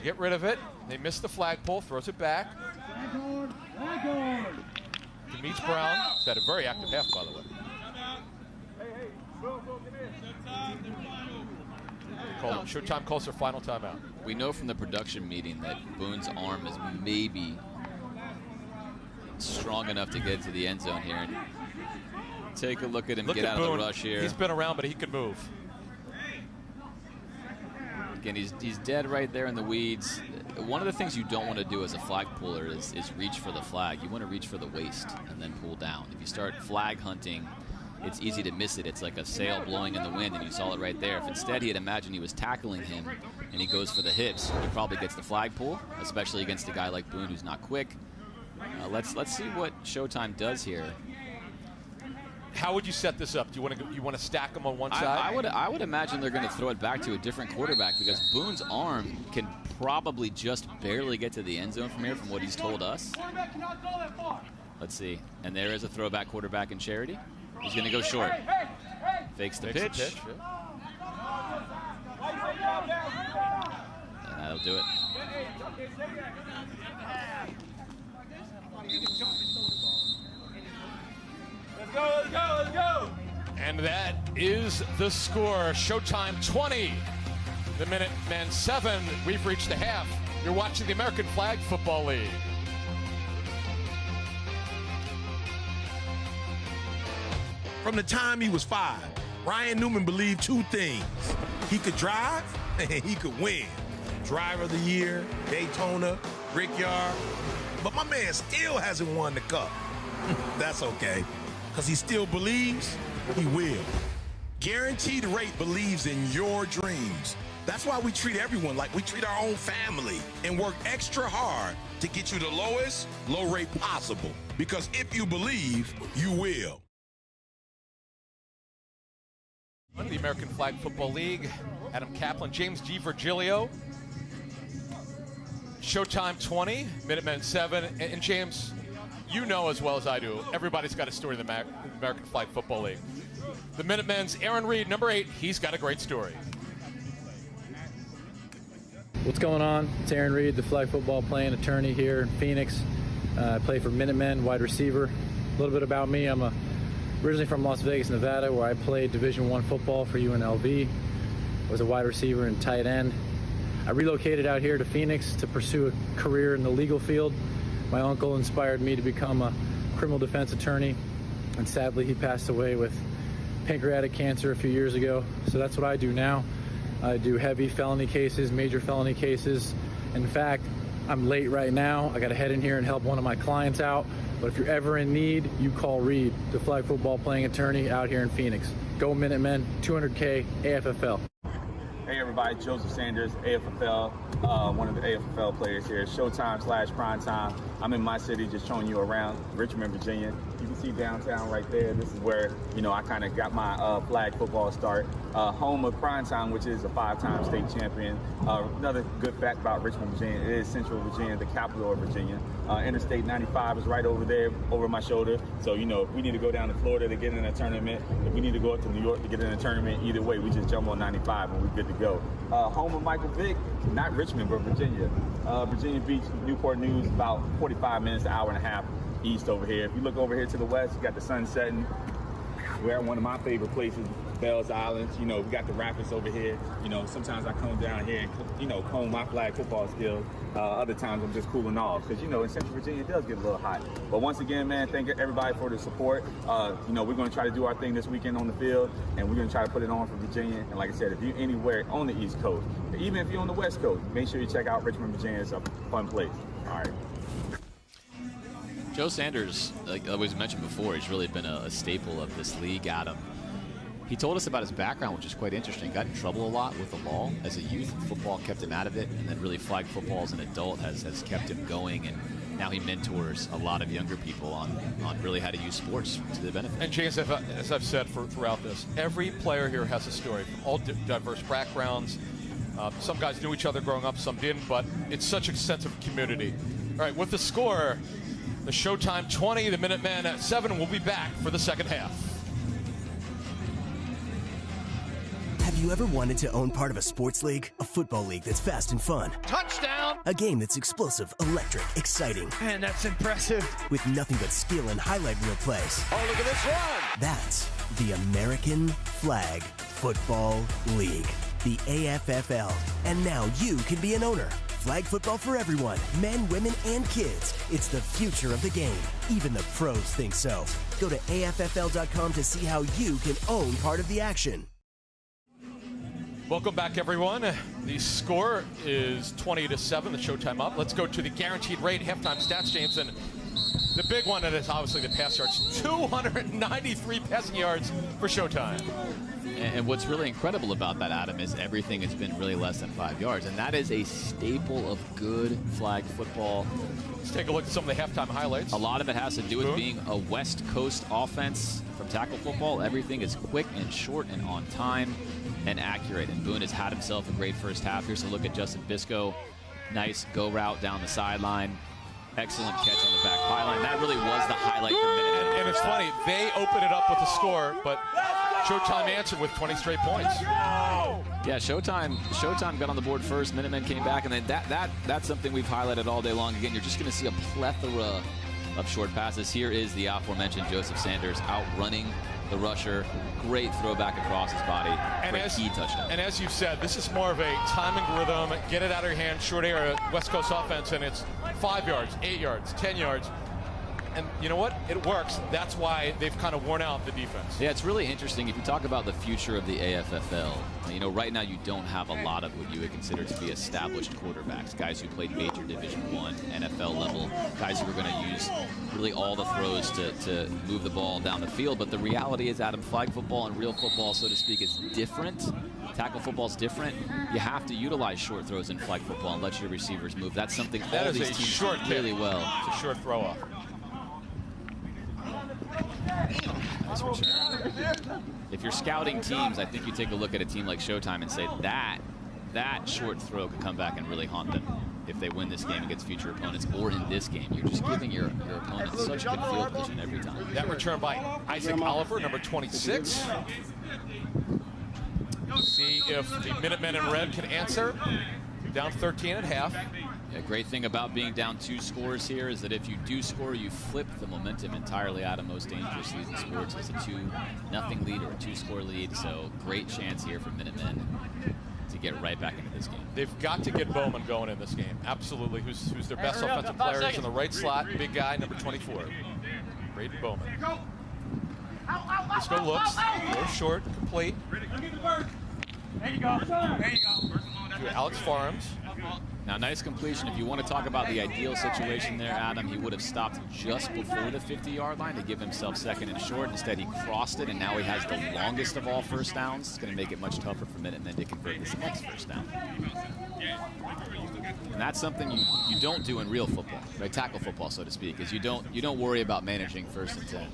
get rid of it. They miss the flagpole, throws it back. He meets Brown. He's had a very active half, by the way. Showtime calls their final timeout. We know from the production meeting that Boone's arm is maybe strong enough to get to the end zone here. And take a look at him get out of the rush here. He's been around, but he can move. Again, he's dead right there in the weeds. One of the things you don't want to do as a flag puller is reach for the flag. You want to reach for the waist and then pull down. If you start flag hunting, it's easy to miss it. It's like a sail blowing in the wind, and you saw it right there. If instead he had imagined he was tackling him and he goes for the hips, he probably gets the flag pull, especially against a guy like Boone who's not quick. Let's see what Showtime does here. How would you set this up? Do you want to stack them on one side? I would imagine they're going to throw it back to a different quarterback because Boone's arm can probably just barely get to the end zone from here from what he's told us. Let's see. And there is a throwback quarterback in Charity. He's going to go short. Fakes the pitch. And that'll do it. Let's go. And that is the score. Showtime 20. The Minutemen 7. We've reached the half. You're watching the American Flag Football League. From the time he was 5, Ryan Newman believed 2 things. He could drive and he could win. Driver of the year, Daytona, Brickyard. But my man still hasn't won the cup. That's okay, because he still believes he will. Guaranteed Rate believes in your dreams. That's why we treat everyone like we treat our own family and work extra hard to get you the lowest low rate possible. Because if you believe, you will. The American Flag Football League, Adam Kaplan, James G. Virgilio, Showtime 20, Minutemen 7, and James, you know as well as I do, everybody's got a story in the American Flag Football League. The Minutemen's Aaron Reed, number 8, he's got a great story. What's going on? It's Aaron Reed, the flag football playing attorney here in Phoenix. I play for Minutemen, wide receiver. A little bit about me, I'm originally from Las Vegas, Nevada, where I played Division I football for UNLV. I was a wide receiver and tight end. I relocated out here to Phoenix to pursue a career in the legal field. My uncle inspired me to become a criminal defense attorney, and sadly he passed away with pancreatic cancer a few years ago. So that's what I do now. I do heavy felony cases, major felony cases. In fact, I'm late right now. I got to head in here and help one of my clients out. But if you're ever in need, you call Reed, the flag football playing attorney out here in Phoenix. Go Minutemen, 200K, AFFL. Hey everybody, Joseph Sanders, AFFL, one of the AFFL players here. Showtime / Primetime. I'm in my city, just showing you around Richmond, Virginia. You can see downtown right there. This is where, I kind of got my flag football start. Home of Primetime, which is a 5-time state champion. Another good fact about Richmond, Virginia, it is Central Virginia, the capital of Virginia. Interstate 95 is right over there, over my shoulder. So, if we need to go down to Florida to get in a tournament, if we need to go up to New York to get in a tournament, either way, we just jump on 95 and we're good to go. Home of Michael Vick, not Richmond, but Virginia. Virginia Beach, Newport News, about 45 minutes, an hour and a half east over here. If you look over here to the west, you got the sun setting. We're at one of my favorite places, Bells Island. We got the rapids over here. Sometimes I come down here and, comb my flag football skills. Other times I'm just cooling off because, in Central Virginia it does get a little hot. But once again, man, thank everybody for the support. We're going to try to do our thing this weekend on the field, and we're going to try to put it on for Virginia. And like I said, if you're anywhere on the East Coast, even if you're on the West Coast, make sure you check out Richmond, Virginia. It's a fun place. All right. Joe Sanders, like I was mentioned before, he's really been a staple of this league, Adam. He told us about his background, which is quite interesting. Got in trouble a lot with the law as a youth. Football kept him out of it, and then really flag football as an adult has kept him going, and now he mentors a lot of younger people on really how to use sports to their benefit. And James, as I've said throughout this, every player here has a story from all diverse backgrounds. Some guys knew each other growing up, some didn't, but it's such a sense of community. All right, with the score, the Showtime 20, the Minutemen at 7. We'll be back for the second half. Have you ever wanted to own part of a sports league? A football league that's fast and fun. Touchdown! A game that's explosive, electric, exciting. Man, that's impressive. With nothing but skill and highlight reel plays. Oh, look at this run! That's the American Flag Football League, the AFFL. And now you can be an owner. Flag football for everyone, men, women, and kids. It's the future of the game. Even the pros think so. Go to AFFL.com to see how you can own part of the action. Welcome back, everyone. The score is 20-7, the Showtime up. Let's go to the guaranteed rate halftime stats, James. And the big one is obviously the pass yards. 293 passing yards for Showtime. And what's really incredible about that, Adam, is everything has been really less than 5 yards. And that is a staple of good flag football. Let's take a look at some of the halftime highlights. A lot of it has to do with being a West Coast offense from tackle football. Everything is quick and short and on time and accurate. And Boone has had himself a great first half. Here's a look at Justin Biscoe. Nice go route down the sideline. Excellent catch on the back pylon. That really was the highlight for Minutemen. And it's funny, they opened it up with a score, but Showtime answered with 20 straight points. Yeah, Showtime got on the board first. Minutemen came back, and then that's something we've highlighted all day long. Again, you're just going to see a plethora of short passes. Here is the aforementioned Joseph Sanders outrunning the rusher. Great throwback across his body. Great key touchdown. And as you've said, this is more of a timing rhythm, get it out of your hand, short area, West Coast offense, and it's 5 yards, 8 yards, 10 yards. and you know what? It works. That's why they've kind of worn out the defense. Yeah, it's really interesting. If you talk about the future of the AFFL, you know, right now you don't have a lot of what you would consider to be established quarterbacks, guys who played major Division I, NFL level, guys who are going to use really all the throws to move the ball down the field. But the reality is, Adam, flag football and real football, so to speak, is different. Tackle football is different. You have to utilize short throws in flag football and let your receivers move. That's something all these teams do really well. It's a short throw off. Nice return. If you're scouting teams, I think you take a look at a team like Showtime and say that short throw could come back and really haunt them if they win this game against future opponents, or in this game. You're just giving your opponent such a good field position every time. That return by Isaac Oliver, number 26. See if the Minutemen in red can answer. Down 13 at half. The great thing about being down 2 scores here is that if you do score, you flip the momentum entirely out of most dangerous leads in sports. It's a 2-0 lead or a 2-score lead, so great chance here for Minutemen to get right back into this game. They've got to get Bowman going in this game. Absolutely. Who's their best offensive player? Is in the right slot. Big guy, number 24. Braden Bowman. Bisco looks. Go short, complete. There you go. There you go. To Alex Farms. Now, nice completion. If you want to talk about the ideal situation there, Adam, he would have stopped just before the 50-yard line to give himself second and short. Instead, he crossed it, and now he has the longest of all first downs. It's going to make it much tougher for Minutemen to convert this next first down. And that's something you don't do in real football, right? Tackle football, so to speak, is you don't worry about managing 1st and 10.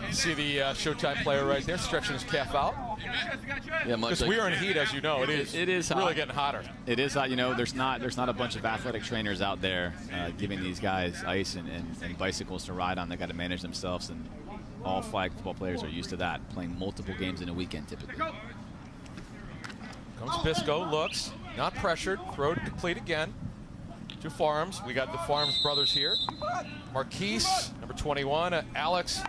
You see the Showtime player right there stretching his calf out. Yeah, much because like, we are in heat, as you know. It is really hot. getting hotter. It is hot. You know, there's not a bunch of athletic trainers out there giving these guys ice and bicycles to ride on. They got to manage themselves, and all flag football players are used to that, playing multiple games in a weekend typically. Comes Bisco, looks, not pressured, throw to complete again. To Farms. We got the Farms brothers here. Marquise, number 21, Alex,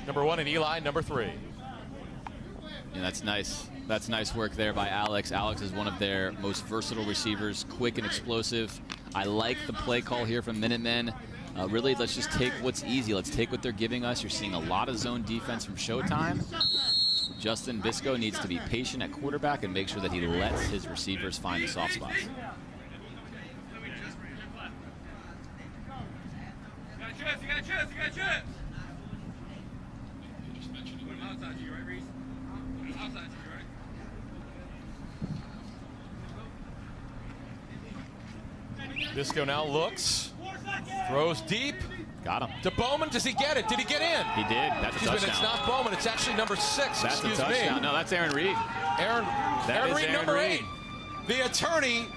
number 1, and Eli, number 3. Yeah, that's nice. That's nice work there by Alex. Alex is one of their most versatile receivers, quick and explosive. I like the play call here from Minutemen. Really, let's just take what's easy. Let's take what they're giving us. You're seeing a lot of zone defense from Showtime. Justin Bisco needs to be patient at quarterback and make sure that he lets his receivers find the soft spots. Bisco now looks, throws deep. Got him. To Bowman. Does he get it? Did he get in? He did. That's a touchdown. It's not Bowman. It's actually number 6. That's a touchdown. No, that's Aaron Reed. Aaron Reed, number 8. The attorney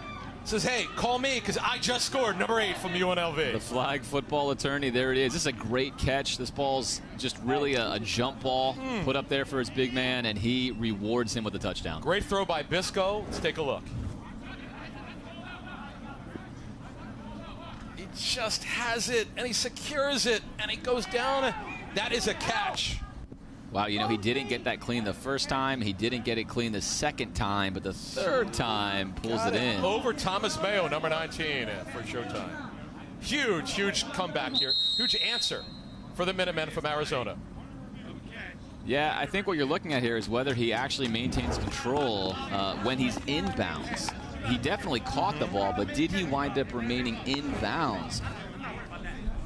says, hey, call me because I just scored number 8 from UNLV. The flag football attorney, there it is. This is a great catch. This ball's just really a jump ball put up there for his big man, and he rewards him with a touchdown. Great throw by Bisco. Let's take a look. He just has it, and he secures it, and he goes down. That is a catch. Wow, you know, he didn't get that clean the first time. He didn't get it clean the second time, but the third time pulls it in. Over Thomas Mayo, number 19 for Showtime. Huge, huge comeback here. Huge answer for the Minutemen from Arizona. Yeah, I think what you're looking at here is whether he actually maintains control when he's inbounds. He definitely caught the ball, but did he wind up remaining in bounds?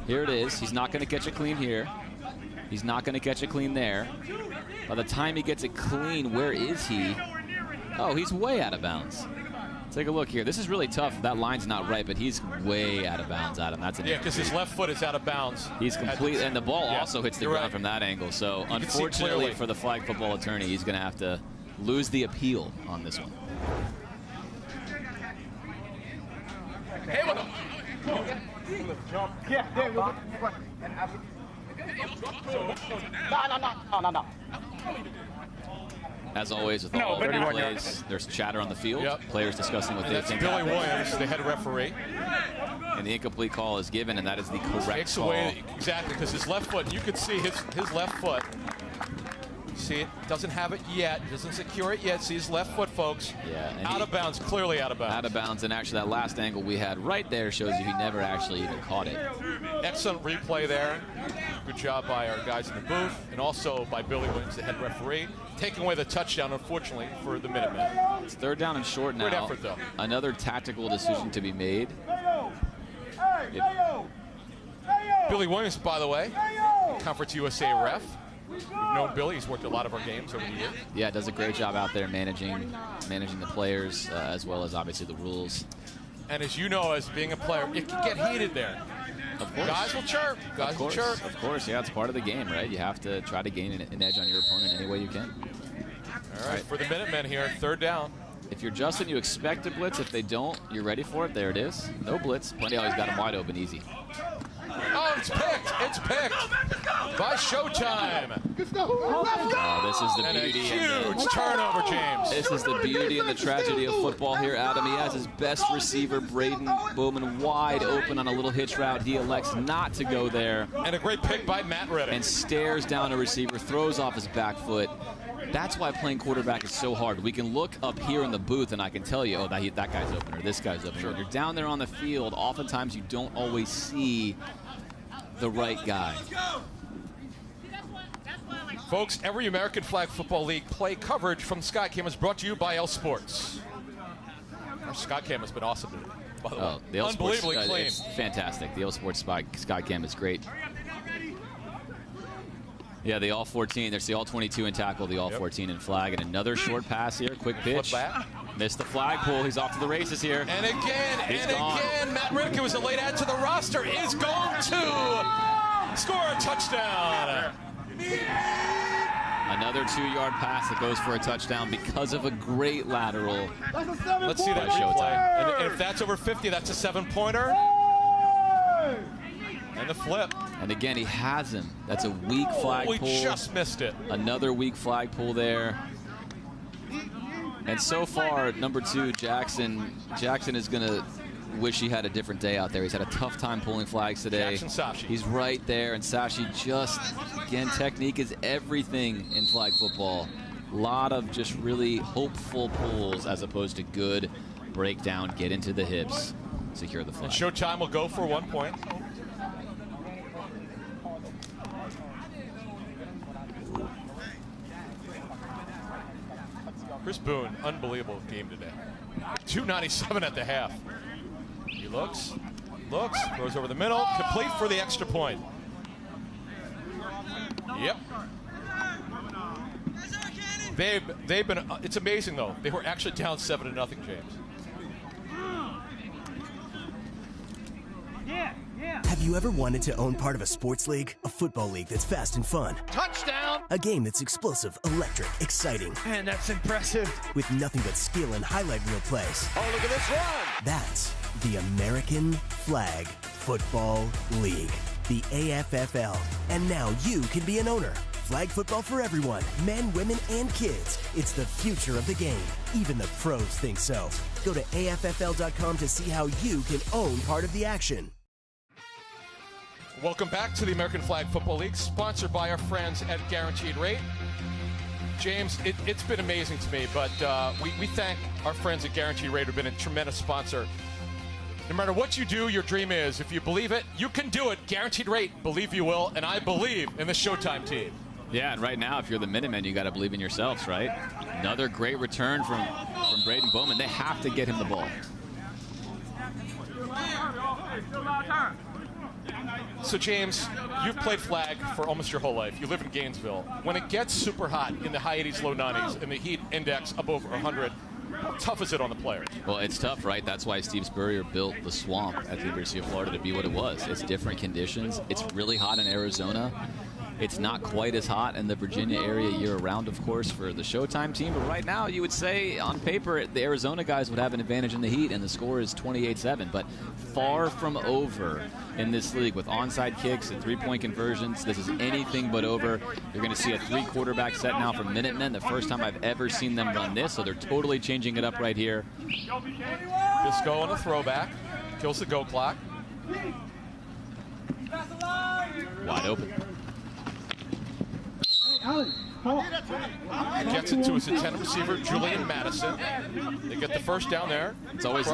Here it is. He's not going to catch it clean here. He's not going to catch it clean there. By the time he gets it clean, where is he? Oh, he's way out of bounds. Take a look here. This is really tough. That line's not right, but he's way out of bounds, Adam. That's an because his left foot is out of bounds. He's complete, and the ball also hits the ground from that angle. So unfortunately for the flag football attorney, he's going to have to lose the appeal on this one. Hey, what? No. As always, with all dirty plays, there's chatter on the field. Yep. Players discussing what they think. That's Billy Williams, the head referee. And the incomplete call is given, and that is the correct call. Exactly, because his left foot, you could see his left foot. See See it? Doesn't have it yet. Doesn't secure it yet. See his left foot, folks. Yeah. And out of bounds. Clearly out of bounds. Out of bounds. And actually, that last angle we had right there shows you he never actually even caught it. Excellent replay there. Good job by our guys in the booth, and also by Billy Williams, the head referee, taking away the touchdown, unfortunately, for the Minutemen. It's 3rd down and short now. Great effort, though. Another tactical decision to be made. Billy Williams, by the way, Conference USA ref. We've known Billy. He's worked a lot of our games over the years. Yeah, does a great job out there managing the players, as well as obviously the rules. And as you know, as being a player, it can get heated there. Of course. Guys will chirp. Guys will chirp. Of course, yeah, it's part of the game, right? You have to try to gain an edge on your opponent any way you can. All right, for the Minutemen here, 3rd down. If you're Justin, you expect a blitz. If they don't, you're ready for it. There it is. No blitz. Plenty always got him wide open, easy. Oh, it's picked. It's picked by Showtime. This is the and beauty. A huge turnover, James. This is the beauty and the tragedy of football here, Adam. He has his best receiver, Braden Bowman, wide open on a little hitch route. He elects not to go there. And a great pick by Matt Reddick. And stares down a receiver, throws off his back foot. That's why playing quarterback is so hard. We can look up here in the booth and I can tell you, oh, that guy's open or this guy's open. When you're down there on the field, oftentimes you don't always see the right guy. Folks, every American Flag Football League play coverage from SkyCam is brought to you by L Sports. Our SkyCam has been awesome today, by the way. The L Unbelievably Sports, clean. It's fantastic. The L Sports SkyCam is great. Yeah, the all 14. There's the all 22 in tackle, the all 14 in flag, and another short pass here. Quick pitch. Missed the flagpole. He's off to the races here. And again, Matt Reddick, who was a late add to the roster, is going to score a touchdown. Another 2-yard pass that goes for a touchdown because of a great lateral. Let's see that replay. And if that's over 50, that's a 7-pointer. And the flip. And again, he has him. That's a weak flagpole. We just missed it. Another weak flagpole there. And so far, number 2, Jackson is going to wish he had a different day out there. He's had a tough time pulling flags today. Jackson Sashi. He's right there, and Sashi just, again, technique is everything in flag football. A lot of just really hopeful pulls as opposed to good breakdown, get into the hips, secure the flag. And Showtime will go for 1 point. Chris Boone, unbelievable game today. 297 at the half. He looks, throws over the middle, complete for the extra point. Yep. They've been, it's amazing though. They were actually down 7-0, James. Have you ever wanted to own part of a sports league? A football league that's fast and fun. Touchdown! A game that's explosive, electric, exciting. Man, that's impressive. With nothing but skill and highlight reel plays. Oh, look at this run! That's the American Flag Football League, the AFFL. And now you can be an owner. Flag football for everyone, men, women, and kids. It's the future of the game. Even the pros think so. Go to AFFL.com to see how you can own part of the action. Welcome back to the American Flag Football League, sponsored by our friends at Guaranteed Rate. James, it's been amazing to me, but we thank our friends at Guaranteed Rate who've been a tremendous sponsor. No matter what you do, your dream is. If you believe it, you can do it. Guaranteed Rate, believe you will, and I believe in the Showtime team. Yeah, and right now, if you're the Minutemen, you got to believe in yourselves, right? Another great return from Braden Bowman. They have to get him the ball. So, James, you've played flag for almost your whole life. You live in Gainesville. When it gets super hot in the high 80s, low 90s, and the heat index up over 100, how tough is it on the players? Well, it's tough, right? That's why Steve Spurrier built the swamp at the University of Florida to be what it was. It's different conditions. It's really hot in Arizona. It's not quite as hot in the Virginia area year-round, of course, for the Showtime team. But right now, you would say, on paper, the Arizona guys would have an advantage in the heat, and the score is 28-7. But far from over in this league with onside kicks and three-point conversions. This is anything but over. You're going to see a 3-quarterback set now from Minutemen. The first time I've ever seen them run this, so they're totally changing it up right here. Bisco on a throwback. Kills the go clock. Wide open. Gets it to his intended receiver, Julian Madison. They get the first down there. It's always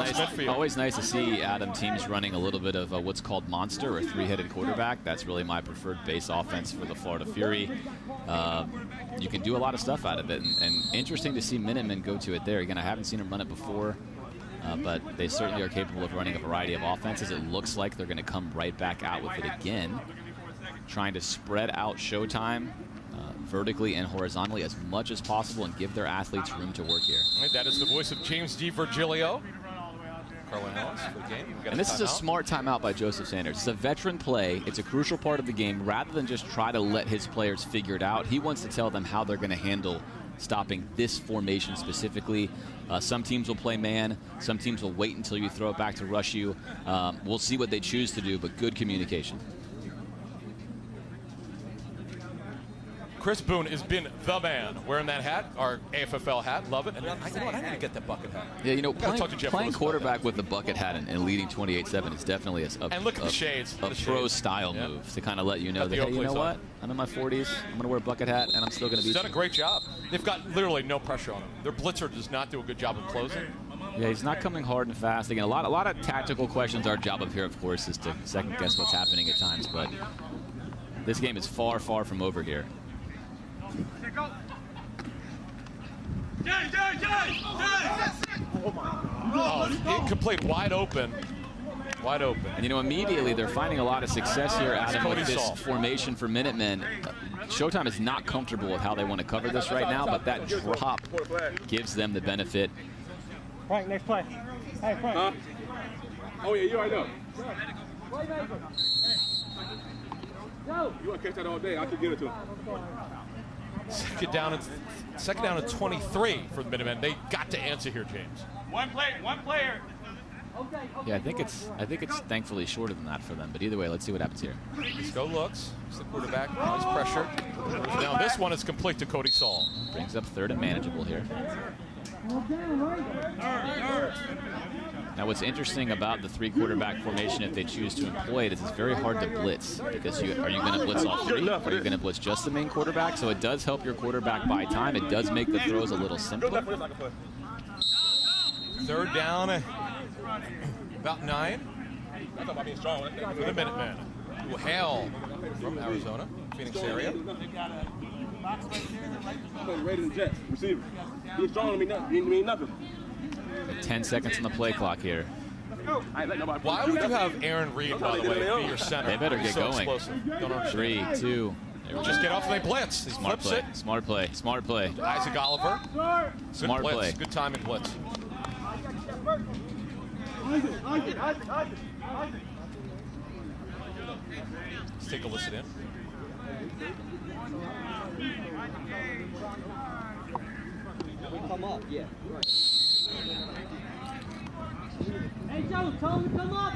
nice to see Adam teams running a little bit of what's called monster or three-headed quarterback. That's really my preferred base offense for the Florida Fury. You can do a lot of stuff out of it, and interesting to see Minutemen go to it there. Again, I haven't seen them run it before, but they certainly are capable of running a variety of offenses. It looks like they're going to come right back out with it again, trying to spread out Showtime vertically and horizontally as much as possible and give their athletes room to work here. That is the voice of James D. Virgilio. Carlin Ellis for the game. And this is a smart timeout by Joseph Sanders. It's a veteran play. It's a crucial part of the game. Rather than just try to let his players figure it out, he wants to tell them how they're going to handle stopping this formation specifically. Some teams will play man. Some teams will wait until you throw it back to rush you. We'll see what they choose to do, but good communication. Chris Boone has been the man wearing that hat, our AFFL hat. Love it. And I need to get that bucket hat. Yeah, you know, playing quarterback with the bucket hat and leading 28-7 is definitely and look at the shades. A pro-style move to kind of let you know that, hey, you know what? I'm in my 40s. I'm going to wear a bucket hat, and I'm still going to be. He's done a great job. They've got literally no pressure on him. Their blitzer does not do a good job of closing. Yeah, he's not coming hard and fast. Again, a lot of tactical questions. Our job up here, of course, is to second-guess what's happening at times, but this game is far, far from over here. Incomplete, wide open. Wide open. And, you know, immediately they're finding a lot of success here, Adam, with this formation for Minutemen. Showtime is not comfortable with how they want to cover this right now, but that drop gives them the benefit. Frank, next play. Hey, Frank. Oh, yeah, you already know. You want to catch that all day, I can give it to him. Second down and 23 for the Minutemen. They got to answer here, James. One player. Yeah, I think it's thankfully shorter than that for them. But either way, let's see what happens here. Disco looks. It's the quarterback. He's pressured. Now this one is complete to Cody Saul. Brings up third and manageable here. Now, what's interesting about the three quarterback formation, if they choose to employ it, is it's very hard to blitz because are you going to blitz all three? Or are you going to blitz just the main quarterback? So it does help your quarterback buy time. It does make the throws a little simpler. Third down, about 9 for the Minutemen, who hail from Arizona, Phoenix area. Receiver. He's strong to mean nothing. 10 seconds on the play clock here. Why would you have Aaron Reed, by the way, be your center? They better get going. Explosive. 3, 2. Just get off and they blitz. He Smart play. it. Smart play. Smart play. Isaac Oliver. Smart blitz. play. Good timing blitz. Let's take a listen in. Come up, yeah. Hey, Joe, tell him to come up.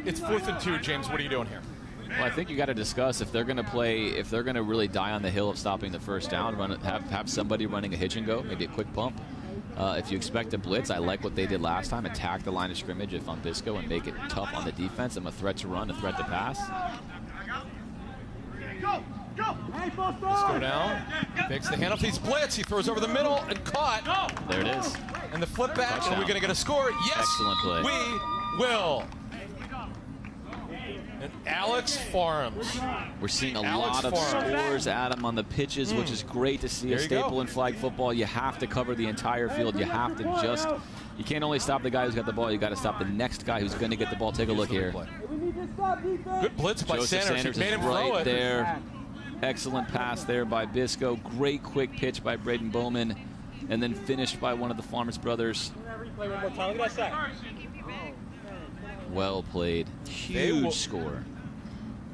It's 4th and 2, James. What are you doing here? Well, I think you got to discuss if they're going to really die on the hill of stopping the first down, have somebody running a hitch and go, maybe a quick pump. If you expect a blitz, I like what they did last time, attack the line of scrimmage if on Bisco and make it tough on the defense. I'm a threat to run, a threat to pass. Let's go down. Makes the handoff. He's blitz. He throws over the middle and caught. There it is. And the flip back. Touchdown. Are we going to get a score? Yes. Excellent play. We will. And Alex Farms. We're seeing a lot of scores, Adam, on the pitches, which is great to see. A staple in flag football. You have to cover the entire field. You have to you can't only stop the guy who's got the ball. You got to stop the next guy who's going to get the ball. Take a look here. Good blitz by Sanders. He made him throw it. There. Excellent pass there by Bisco. Great quick pitch by Braden Bowman. And then finished by one of the Farmers brothers. Well played. Huge score.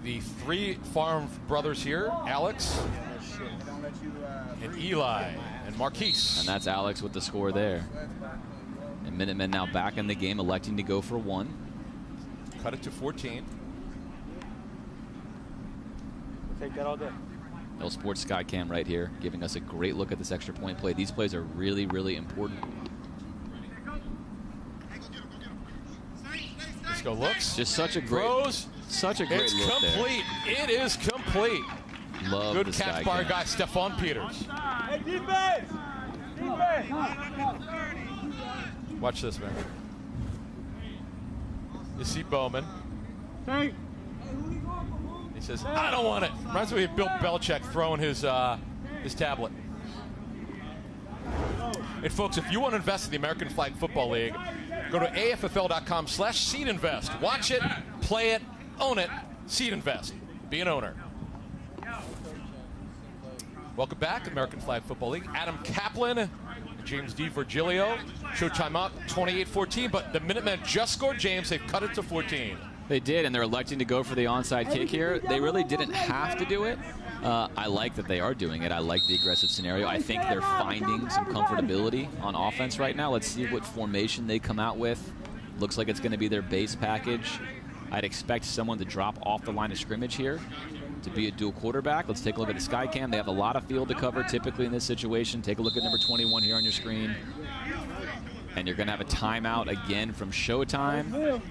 The 3 Farm brothers here, Alex and Eli and Marquise. And that's Alex with the score there. And Minutemen now back in the game, electing to go for 1. Cut it to 14. Take that all day. El Sports Skycam right here, giving us a great look at this extra point play. These plays are really, really important. Looks. Just such a great, throws. Such a great look complete. there. It is complete. Love Good the catch Sky by our Cam. guy, Stephon Peters. Hey, defense! Defense! Watch this, man. You see Bowman. Tank. He says, I don't want it. Reminds me of Bill Belichick throwing his tablet. And folks, if you want to invest in the American Flag Football League, go to AFFL.com/seedinvest. Watch it, play it, own it, seed invest. Be an owner. Welcome back, American Flag Football League. Adam Kaplan, James D. Virgilio. Showtime up 28-14, but the Minutemen just scored, James. They've cut it to 14. They did, and they're electing to go for the onside kick here. They really didn't have to do it. I like that they are doing it. I like the aggressive scenario. I think they're finding some comfortability on offense right now. Let's see what formation they come out with. Looks like it's going to be their base package. I'd expect someone to drop off the line of scrimmage here to be a dual quarterback. Let's take a look at the Sky Cam. They have a lot of field to cover typically in this situation. Take a look at number 21 here on your screen. And you're going to have a timeout again from Showtime.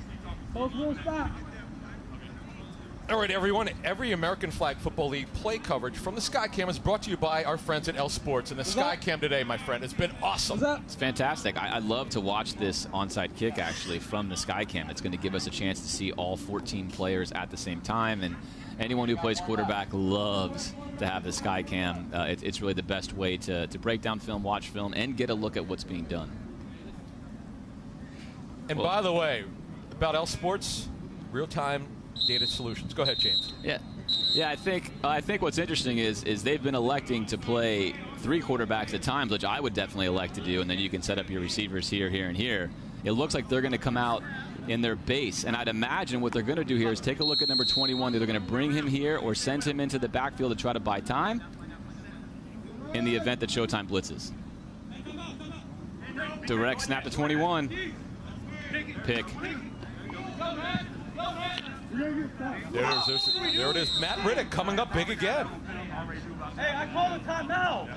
All right, everyone. Every American Flag Football League play coverage from the Sky Cam is brought to you by our friends at L Sports. And the Sky Cam today, my friend, has been awesome. It's fantastic. I love to watch this onside kick, actually, from the Sky Cam. It's going to give us a chance to see all 14 players at the same time. And anyone who plays quarterback loves to have the Sky Cam. It's really the best way to break down film, watch film, and get a look at what's being done. And by the way, about L Sports, real-time data solutions. Go ahead, James. Yeah, I think what's interesting is they've been electing to play 3 quarterbacks at times, which I would definitely elect to do, and then you can set up your receivers here, here, and here. It looks like they're going to come out in their base, and I'd imagine what they're going to do here is take a look at number 21. They're going to bring him here or send him into the backfield to try to buy time in the event that Showtime blitzes. Direct snap to 21. Pick. There it is. Matt Riddick coming up big again. Hey, I call the timeout.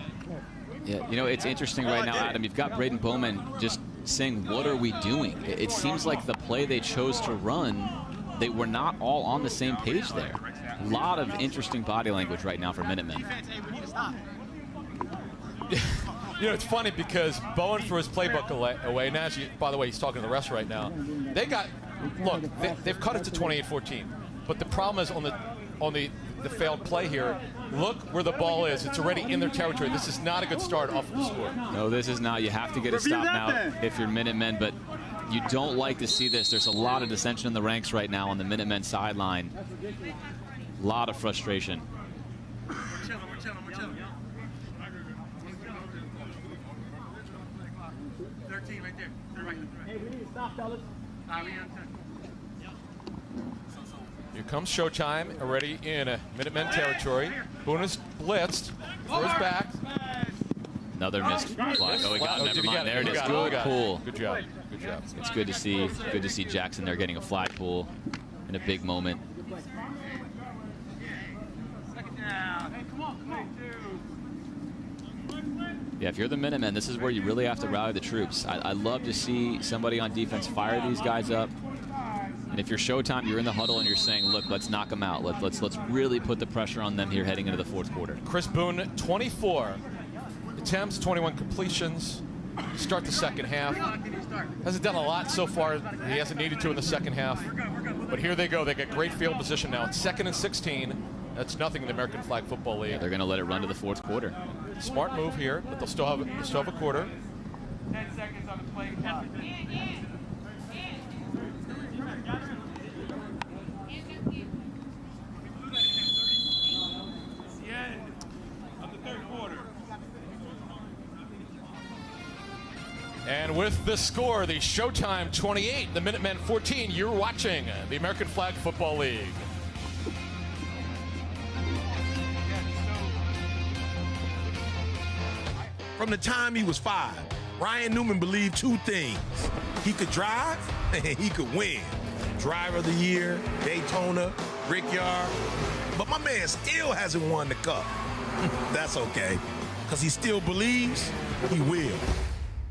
Yeah, you know, it's interesting right now, Adam. You've got Braden Bowman just saying, what are we doing? It seems like the play they chose to run, they were not all on the same page there. A lot of interesting body language right now for Minutemen. You know, it's funny because Bowen threw his playbook away. Now, by the way, he's talking to the rest right now. They've cut it to 28-14. But the problem is on the failed play here, look where the ball is. It's already in their territory. This is not a good start off of the score. No, this is not. You have to get a stop now if you're Minutemen, but you don't like to see this. There's a lot of dissension in the ranks right now on the Minutemen sideline. A lot of frustration. We're chilling. 13 right there. They're right. Hey, we need to stop, fellas. Here comes Showtime, already in Minutemen territory. Boone is blitzed, throws back. Another missed flag. Oh, we got it. Never mind. There it is. Good pull. Good job. It's good to see Jackson there getting a flag pull in a big moment. Second down. Hey, come on. Yeah, if you're the Minutemen, this is where you really have to rally the troops. I love to see somebody on defense fire these guys up. And if you're Showtime, you're in the huddle and you're saying, look, let's knock them out. Let's really put the pressure on them here heading into the fourth quarter. Chris Boone, 24 attempts, 21 completions. Start the second half. Hasn't done a lot so far. He hasn't needed to in the second half. But here they go. They get great field position now. It's 2nd and 16. That's nothing in the American Flag Football League. Yeah, they're going to let it run to the fourth quarter. Smart move here, but they'll still have a quarter. 10 seconds on the play clock. It's the end of the third quarter. And with the score, the Showtime 28, the Minutemen 14, you're watching the American Flag Football League. From the time he was 5, Ryan Newman believed 2 things. He could drive and he could win. Driver of the Year, Daytona, Brickyard. But my man still hasn't won the cup. That's okay, because he still believes he will.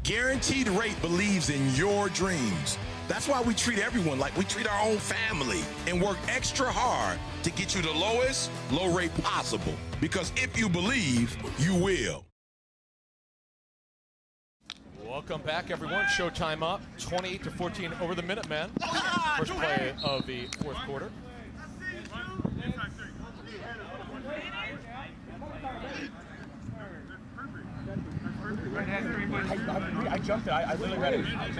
Guaranteed Rate believes in your dreams. That's why we treat everyone like we treat our own family and work extra hard to get you the lowest low rate possible. Because if you believe, you will. Welcome back, everyone. Showtime up, 28-14 over the Minutemen. First play of the fourth quarter. I jumped it. I literally read it. Hey,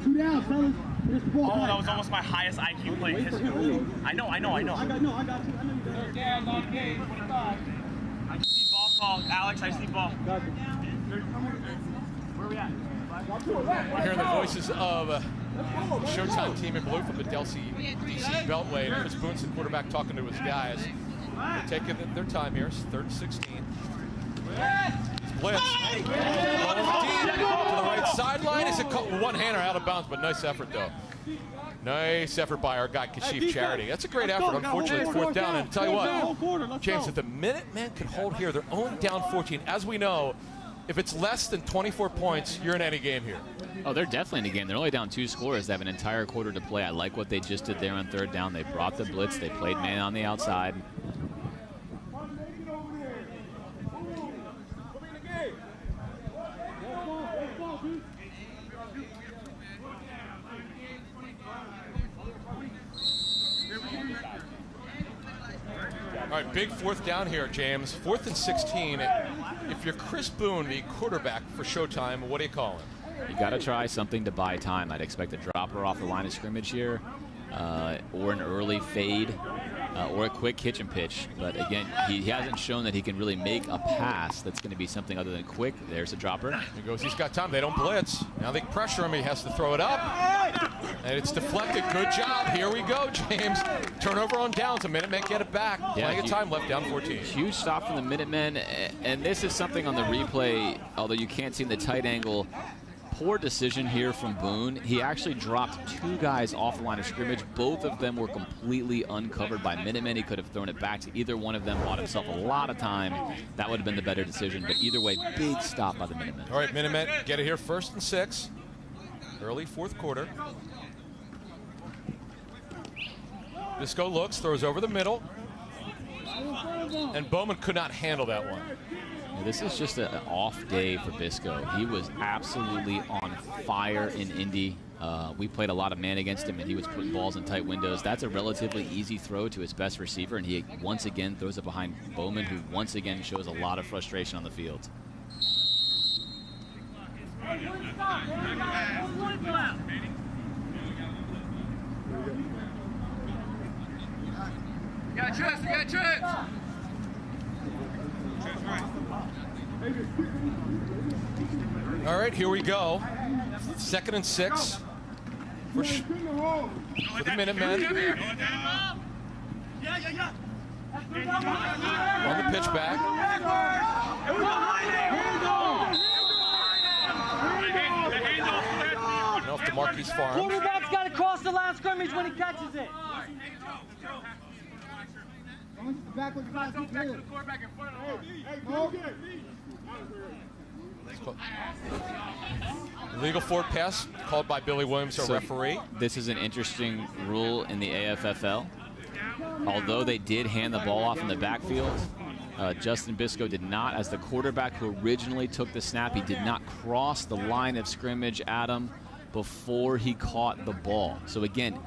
2 down, fellas. Oh, that was almost my highest IQ play in history. I know. I got you. I know you do. Down on the game, 25. I just need ball call. Alex, I just need ball. Got you. Where are we at? We're hearing the voices of Showtime team in blue from the DC Beltway. Chris Boonson, quarterback, talking to his guys. They're taking their time here. It's 3rd and 16. Blitz. Deep to the right sideline. Is it one-hander out of bounds, but nice effort, though. Nice effort by our guy, Kashif Charity. That's a great effort. Unfortunately, 4th down. And tell you what, James, if the Minutemen can hold here, they're only down 14. As we know, if it's less than 24 points, you're in any game here. Oh, they're definitely in the game. They're only down 2 scores. They have an entire quarter to play. I like what they just did there on 3rd down. They brought the blitz. They played man on the outside. All right, big 4th down here, James. 4th and 16. If you're Chris Boone, the quarterback for Showtime, what are you calling? You got to try something to buy time. I'd expect a dropper off the line of scrimmage here, or an early fade, or a quick hitch and pitch. But again, he hasn't shown that he can really make a pass that's going to be something other than quick. There's a dropper. He goes, he's got time. They don't blitz. Now they pressure him. He has to throw it up. And it's deflected. Good job. Here we go, James. Turnover on downs. A Minutemen get it back. Plenty of time left, down 14. Huge stop from the Minutemen. And this is something on the replay, although you can't see in the tight angle. Poor decision here from Boone. He actually dropped 2 guys off the line of scrimmage. Both of them were completely uncovered by Minutemen. He could have thrown it back to either one of them, bought himself a lot of time. That would have been the better decision. But either way, big stop by the Minutemen. All right, Minutemen get it here, 1st and 6. Early 4th quarter. Bisco looks, throws over the middle. And Bowman could not handle that one. This is just an off day for Bisco. He was absolutely on fire in Indy. We played a lot of man against him, and he was putting balls in tight windows. That's a relatively easy throw to his best receiver, and he once again throws it behind Bowman, who once again shows a lot of frustration on the field. You got a chance, you got a chance. All right, here we go. 2nd and 6 for the Minutemen. On the pitch back. Off to Marquis Farms. Quarterback's got to cross the line of scrimmage when he catches it. Illegal forward pass called by Billy Williams, our referee. This is an interesting rule in the AFFL. Although they did hand the ball off in the backfield, Justin Bisco did not, as the quarterback who originally took the snap, he did not cross the line of scrimmage, Adam, before he caught the ball. So again,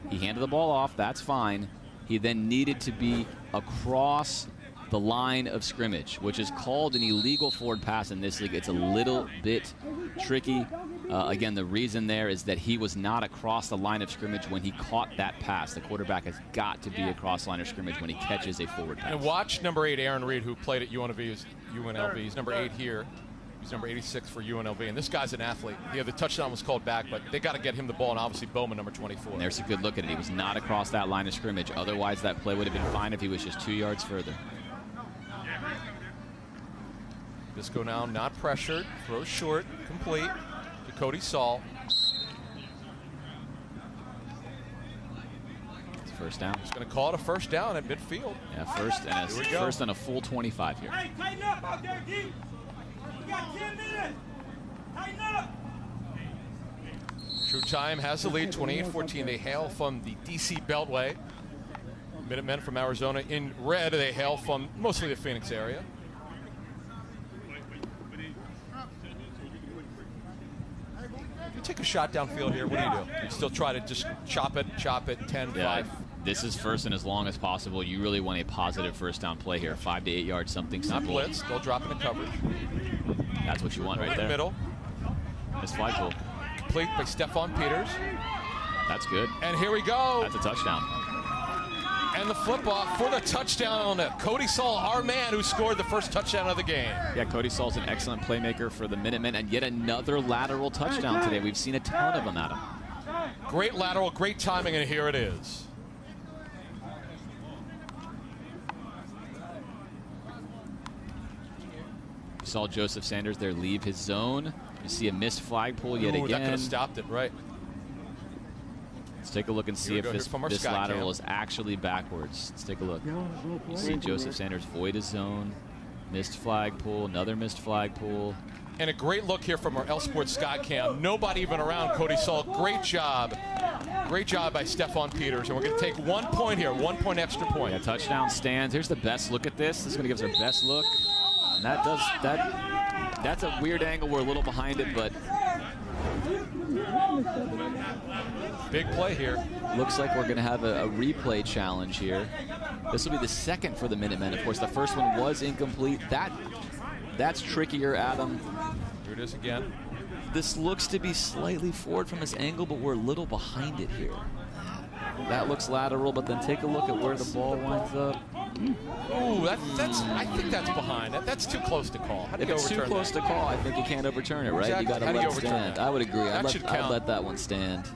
he handed the ball off, that's fine. He then needed to be across the line of scrimmage, which is called an illegal forward pass in this league. It's a little bit tricky. Again, the reason there is that he was not across the line of scrimmage when he caught that pass. The quarterback has got to be across the line of scrimmage when he catches a forward pass. And watch number 8, Aaron Reed, who played at UNLV. He's number 8 here. He's number 86 for UNLV. And this guy's an athlete. Yeah, the touchdown was called back, but they got to get him the ball, and obviously Bowman, number 24. And there's a good look at it. He was not across that line of scrimmage. Otherwise, that play would have been fine if he was just 2 yards further. Bisco now not pressured. Throws short, complete to Cody Saul. It's first down. He's going to call it a first down at midfield. Yeah, first and a full 25 here. Hey, tighten up out there, D. You got 10 minutes. Tighten up. Showtime has the lead, 28-14. They hail from the D.C. Beltway. Minutemen from Arizona in red. They hail from mostly the Phoenix area. If you take a shot downfield here, what do you do? You still try to just chop it, 10, 5. This is first and as long as possible. You really want a positive first down play here. 5 to 8 yards, something simple. Not blitz, they'll drop into coverage. That's what you want right there. Middle. This flag pull. Complete by Stephon Peters. That's good. And here we go. That's a touchdown. And the flip off for the touchdown. Cody Saul, our man who scored the first touchdown of the game. Yeah, Cody Saul's an excellent playmaker for the Minutemen, and yet another lateral touchdown today. We've seen a ton of them, Adam. Great lateral, great timing, and here it is. You saw Joseph Sanders there leave his zone. You see a missed flag pull yet again. That could have stopped it, right? Let's take a look and see if this lateral is actually backwards. Let's take a look. You see Joseph Sanders void his zone. Missed flag pull, another missed flag pull. And a great look here from our L Sports Sky Cam. Nobody even around Cody Saul. Great job. Great job by Stephon Peters. And we're going to take 1 point here, 1 point extra point. Yeah, touchdown stands. Here's the best look at this. This is going to give us our best look. And that's a weird angle. We're a little behind it, but big play here. Looks like we're going to have a replay challenge here. This will be the second for the Minutemen. Of course, the first one was incomplete. That's trickier, Adam. Here it is again. This looks to be slightly forward from this angle, but we're a little behind it here. That looks lateral, but then take a look at where the ball winds up. Ooh, that's. I think that's behind. That's too close to call. How do you if it's too close to call, I think you can't overturn it, right? Exactly. You got to let it stand. I would agree. I'd let that one stand.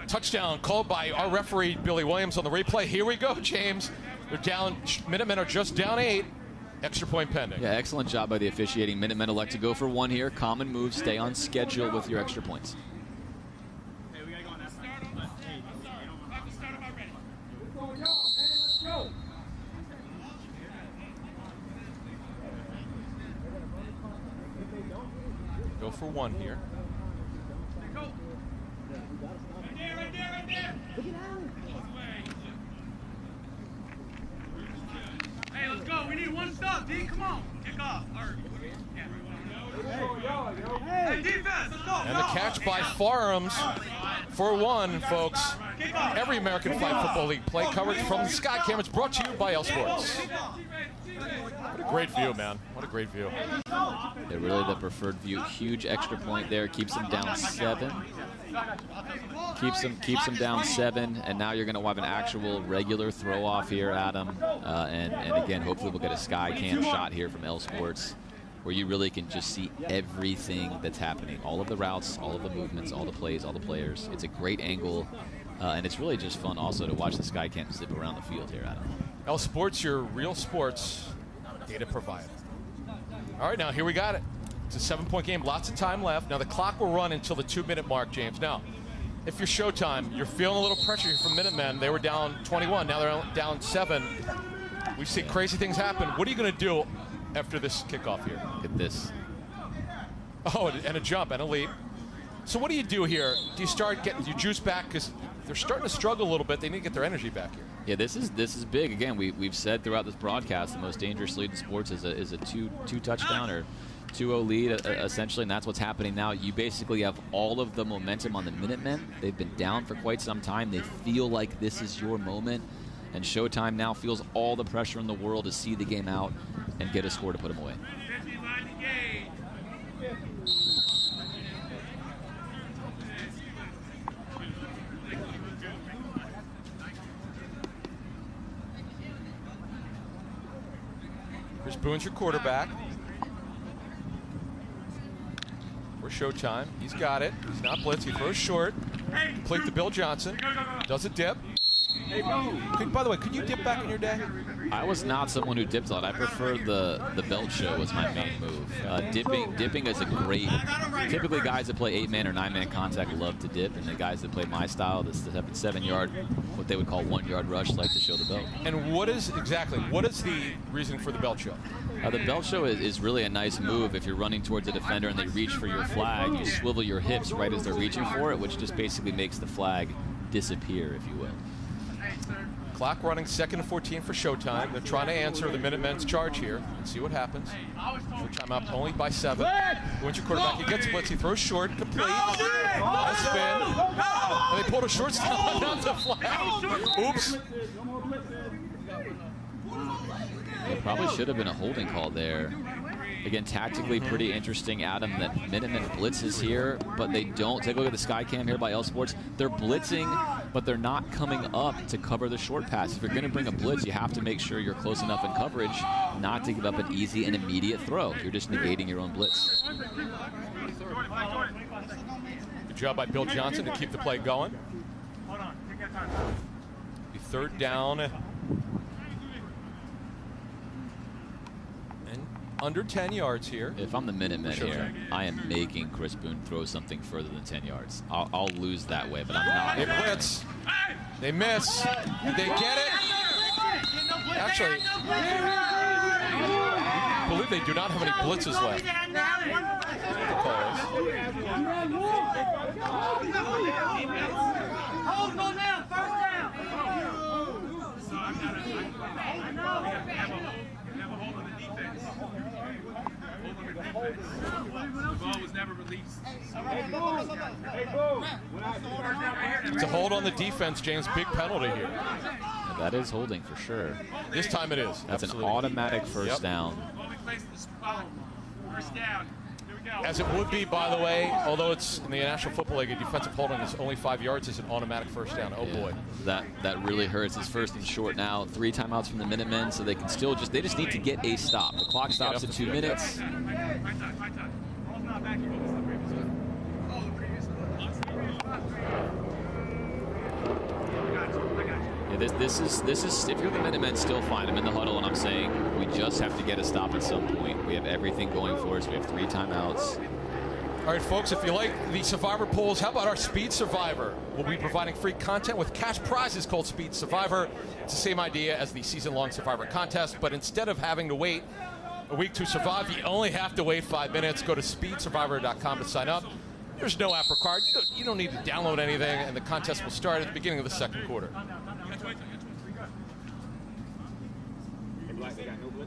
Touchdown called by our referee, Billy Williams, on the replay. Here we go, James. They're down. Minutemen are just down 8. Extra point pending. Yeah, excellent job by the officiating. Minutemen elect to go for 1 here. Common move. Stay on schedule with your extra points. Go for 1 here. Hey, let's go. We need 1 stop, D. Come on. Kick off. Hey, defense, let's go. And the catch by Farms for 1, folks. Every American Flag Football League play coverage from the Sky Cam. It's brought to you by L Sports. What a great view, man. What a great view. Yeah, really the preferred view. Huge extra point there. Keeps them down 7. Keeps them down 7, and now you're going to have an actual regular throw off here, Adam. And again, hopefully we'll get a Sky Cam shot here from L Sports, where you really can just see everything that's happening. All of the routes, all of the movements, all the plays, all the players. It's a great angle, and it's really just fun also to watch the Sky Cam zip around the field here, Adam. L Sports, your real sports data provider. All right, now here we got it. It's a 7-point game, lots of time left. Now the clock will run until the 2-minute mark, James. Now, if you're Showtime, you're feeling a little pressure here from Minutemen. They were down 21, now they're down 7. We've seen crazy things happen. What are you going to do after this kickoff here? Look at this. Oh, and a jump and a leap. So what do you do here? Do you start getting your juice back? Because they're starting to struggle a little bit. They need to get their energy back here. Yeah, this is big. Again, we've said throughout this broadcast the most dangerous lead in sports is a two touchdown or 2-0 lead essentially, and that's what's happening now. You basically have all of the momentum on the Minutemen. They've been down for quite some time. They feel like this is your moment, and Showtime now feels all the pressure in the world to see the game out and get a score to put them away. Chris Boone's your quarterback. For Showtime, he's got it. He's not blitz. He throws short. Complete to Bill Johnson. Does a dip. By the way, could you dip back in your day? I was not someone who dipped a lot. I preferred the belt show was my main move. Dipping is a great. Typically, guys that play 8-man or 9-man contact love to dip, and the guys that play my style, this 7-yard, what they would call 1-yard rush, like to show the belt. And what is the reason for the belt show? The belt show is really a nice move. If you're running towards a defender and they reach for your flag, you swivel your hips right as they're reaching for it, which just basically makes the flag disappear, if you will. Clock running, 2nd and 14 for Showtime. They're trying to answer the Minutemen's charge here and see what happens. Showtime up only by 7. Wins your quarterback. He gets blitz. He throws short, complete. A spin. And they pulled a short stop down the flag. Oops. It probably should have been a holding call there. Again, tactically pretty interesting, Adam, that Minutemen blitzes here, but they don't. Take a look at the sky cam here by L Sports. They're blitzing, but they're not coming up to cover the short pass. If you're going to bring a blitz, you have to make sure you're close enough in coverage not to give up an easy and immediate throw. You're just negating your own blitz. Good job by Bill Johnson to keep the play going. The 3rd down. Under 10 yards here. If I'm the Minutemen here, I am making Chris Boone throw something further than 10 yards. I'll lose that way, but I'm not. They blitz. They miss. Did they get it? Actually, I believe they do not have any blitzes left. Hold on now, 1st down. The ball was never released. It's a hold on the defense, James. Big penalty here. Yeah, that is holding for sure. This time it is. That's absolutely. an automatic first down. First down. As it would be, by the way, although it's in the National Football League, a defensive holding is only 5 yards, is an automatic first down. Oh, boy. That really hurts. It's 1st and short now. 3 timeouts from the Minutemen, so they can still they just need to get a stop. The clock stops at 2 minutes. Yeah, this is if you're the Minutemen, still fine. I'm in the huddle and I'm saying we just have to get a stop at some point. We have everything going for us. We have 3 timeouts. All right, folks, if you like the Survivor polls, how about our Speed Survivor? We'll be providing free content with cash prizes called Speed Survivor. It's the same idea as the season-long Survivor contest, but instead of having to wait a week to survive, you only have to wait 5 minutes. Go to speedsurvivor.com to sign up. There's no app required. You don't need to download anything, and the contest will start at the beginning of the 2nd quarter.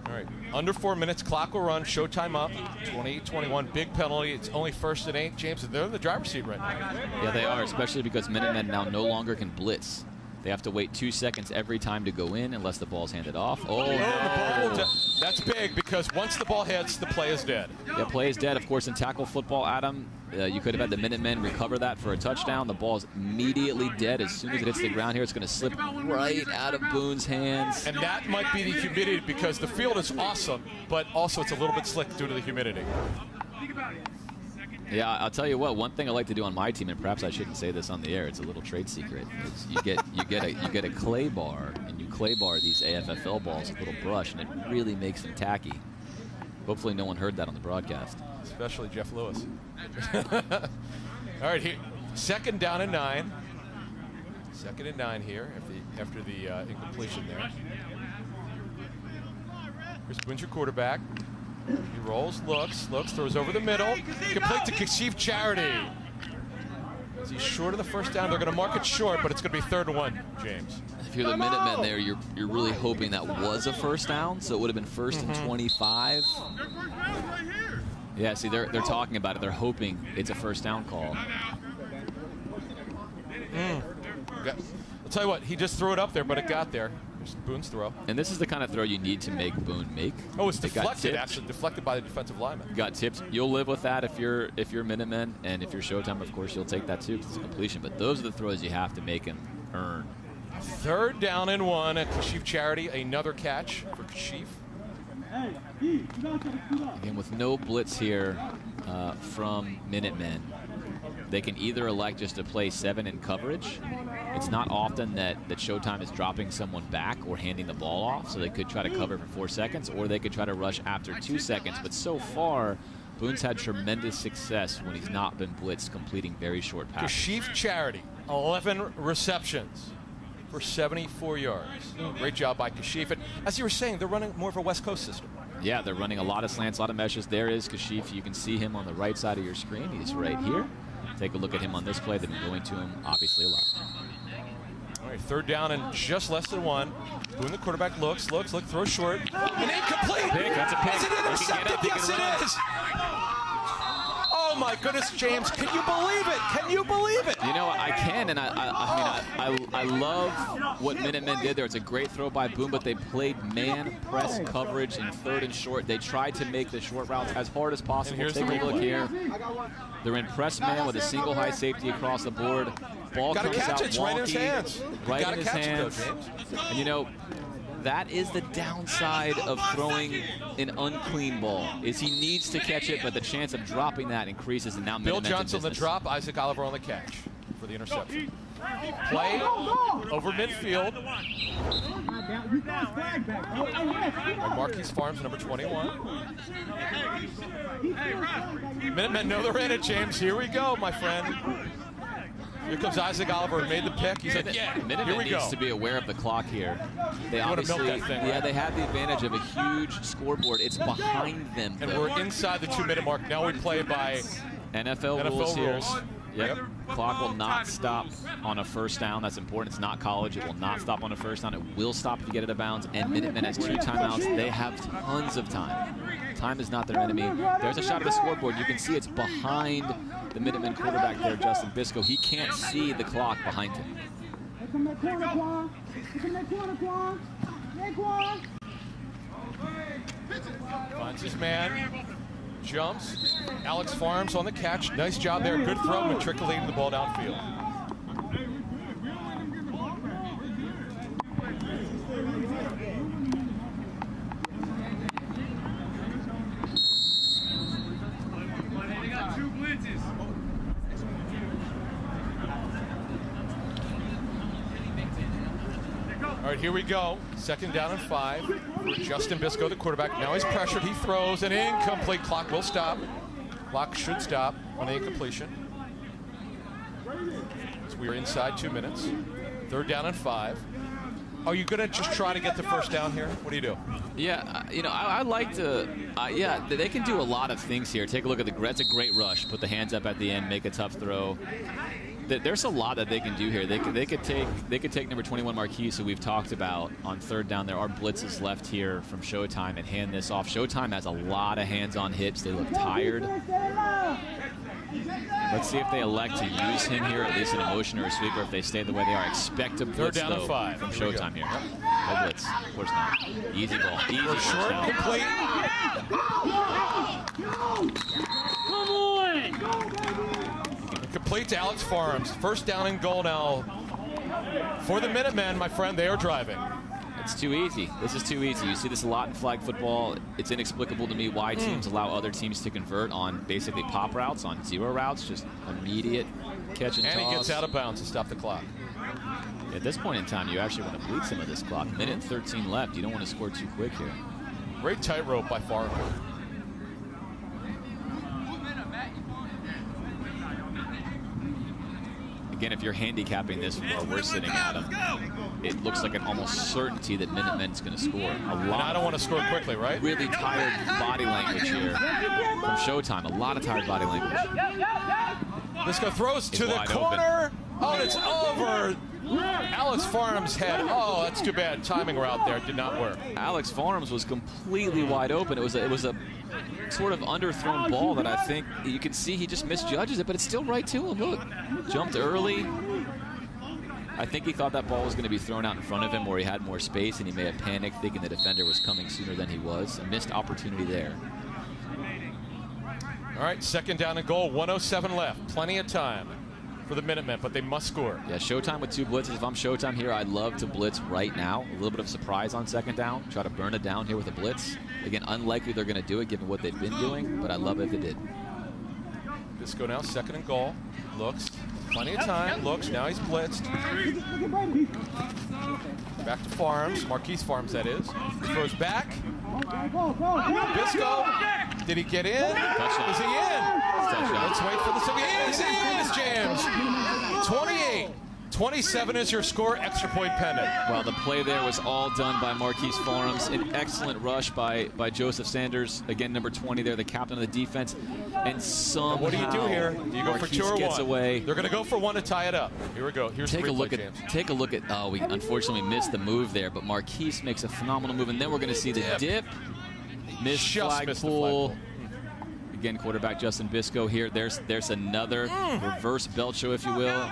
All right, under 4 minutes, clock will run, Showtime up, 20-21, big penalty. It's only 1st and 8. James, they're in the driver's seat right now. Yeah, they are, especially because Minutemen now no longer can blitz. They have to wait 2 seconds every time to go in unless the ball's handed off. Oh, no. That's big because once the ball hits, the play is dead. Yeah, play is dead. Of course, in tackle football, Adam, you could have had the Minutemen recover that for a touchdown. The ball's immediately dead. As soon as it hits the ground here, it's going to slip right out of Boone's hands. And that might be the humidity because the field is awesome, but also it's a little bit slick due to the humidity. Yeah, I'll tell you what. One thing I like to do on my team, and perhaps I shouldn't say this on the air, it's a little trade secret. Is you get a clay bar, and you clay bar these AFFL balls with a little brush, and it really makes them tacky. Hopefully, no one heard that on the broadcast. Especially Jeff Lewis. All right, here, 2nd down and 9. 2nd and 9 here after the incompletion there. Chris Boone's your quarterback. He rolls, looks, throws over the middle. Complete to Kashif Charity. Is he short of the 1st down? They're going to mark it short, but it's going to be 3rd and 1, James. If you're the Minutemen there, you're really hoping that was a 1st down, so it would have been 1st and 25. Yeah, see, they're talking about it. They're hoping it's a 1st down call. I'll tell you what, he just threw it up there, but it got there. Boone's throw. And this is the kind of throw you need to make Boone make. Oh, it's deflected, actually. Deflected by the defensive lineman. Got tipped. You'll live with that if you're Minutemen, and if you're Showtime, of course, you'll take that too because it's a completion. But those are the throws you have to make and earn. 3rd down and 1 at Kashif Charity. Another catch for Kashif. Again, with no blitz here from Minutemen, they can either elect just to play 7 in coverage It's not often that Showtime is dropping someone back or handing the ball off, so they could try to cover for 4 seconds, or they could try to rush after 2 seconds. But so far, Boone's had tremendous success when he's not been blitzed, completing very short passes. Kashif Charity, 11 receptions for 74 yards. Great job by Kashif. And as you were saying, they're running more of a West Coast system. Yeah, they're running a lot of slants, a lot of meshes. There is Kashif. You can see him on the right side of your screen. He's right here. Take a look at him on this play. They've been going to him, obviously, a lot. All right, 3rd down and just less than 1. Boone, the quarterback, looks, throws short. An incomplete. Pick, that's a pick. Is it intercepted? Yes, it is. Oh my goodness, James! Can you believe it? Can you believe it? You know, I can, and I love what Minutemen did there. It's a great throw by Boone, but they played man press coverage in 3rd and short. They tried to make the short routes as hard as possible. Take a look here. They're in press man with a single high safety across the board. Ball comes out wonky, right in his hands. Right in his hands. And you know, that is the downside of throwing an unclean ball, is he needs to catch it, but the chance of dropping that increases, and now Bill Johnson on the drop, Isaac Oliver on the catch for the interception. Play over midfield. By Marquise Farms, number 21. Minutemen know they're in it, James. Here we go, my friend. Here comes Isaac Oliver, made the pick. He said, yeah, Minutemen needs to be aware of the clock here. They obviously, right? They have the advantage of a huge scoreboard. It's behind them, and though. we're inside the 2-minute mark. Now we play by NFL rules here. Yep. Clock will not stop on a 1st down. That's important. It's not college. It will not stop on a 1st down. It will stop if you get it out of bounds. And Minutemen has 2 timeouts. They have tons of time. Time is not their enemy. There's a shot at the scoreboard. You can see it's behind the Minutemen quarterback there, Justin Biscoe. He can't see the clock behind him. Finds his man. Jumps. Alex Farms on the catch. Nice job there. Good throw. Matriculating the ball downfield. They got 2 blitzes. All right, here we go. 2nd down and 5 for Justin Biscoe, the quarterback. Now he's pressured. He throws an incomplete. Clock will stop. Clock should stop on the incompletion. So we are inside 2 minutes. 3rd down and 5. Are you going to just try to get the 1st down here? What do you do? Yeah, you know, I like to, yeah, they can do a lot of things here. Take a look at that's a great rush. Put the hands up at the end, make a tough throw. There's a lot that they can do here. They could take number 21 Marquise, who we've talked about, on 3rd down. There are blitzes left here from Showtime, and hand this off. Showtime has a lot of hands-on hits. They look tired. Let's see if they elect to use him here, at least in a motion or a sweep, or if they stay the way they are. Expect a blitz, 3rd down and 5 from Showtime here. No blitz. Of course not. Easy ball. Easy short, complete. Come on! Complete to Alex Farms. 1st down and goal now for the Minutemen, my friend. They are driving. It's too easy. This is too easy. You see this a lot in flag football. It's inexplicable to me why teams allow other teams to convert on basically pop routes, on 0 routes, just immediate catch and toss. And he gets out of bounds to stop the clock. At this point in time, you actually want to bleed some of this clock. 1:13 left. You don't want to score too quick here. Great tightrope by Farmer. Again, if you're handicapping this from where we're sitting at them, it looks like an almost certainty that Minutemen's going to score. I don't want to score quickly, right? Really tired body language here from Showtime. A lot of tired body language. Biscoe throws to the corner. Oh, it's over. Alex Farms' head. Oh, that's too bad. Timing route there did not work. Alex Farms was completely wide open. It was a sort of underthrown ball that I think you can see he just misjudges it, but it's still right to him. Look, jumped early. I think he thought that ball was going to be thrown out in front of him where he had more space, and he may have panicked thinking the defender was coming sooner than he was. A missed opportunity there. All right, 2nd down and goal. 1:07 left. Plenty of time for the Minutemen, but they must score. Yeah, Showtime with 2 blitzes. If I'm Showtime here, I'd love to blitz right now. A little bit of surprise on 2nd down. Try to burn it down here with a blitz. Again, unlikely they're going to do it given what they've been doing, but I love it if they did. Biscoe now 2nd and goal. Looks, Plenty of time. Looks. Now he's blitzed. Back to Farms. Marquise Farms, that is. He throws back. Bisco. Did he get in? Touchdown. Is he in? Touchdown. Let's wait for the second. He is, James. 28-27 is your score. Extra point pending. Well, the play there was all done by Marquise Farms. An excellent rush by Joseph Sanders. Again, number 20 there, the captain of the defense. And somehow, What do you do here? Do you go for 2 or 1? Gets away. They're going to go for 1 to tie it up. Here we go. Here's Take the a look replay, at. James. Take a look at. Oh, we unfortunately missed the move there, but Marquise makes a phenomenal move, and then we're going to see the dip. Missed flagpole. Again, quarterback Justin Bisco here. There's another reverse belt show, if you will,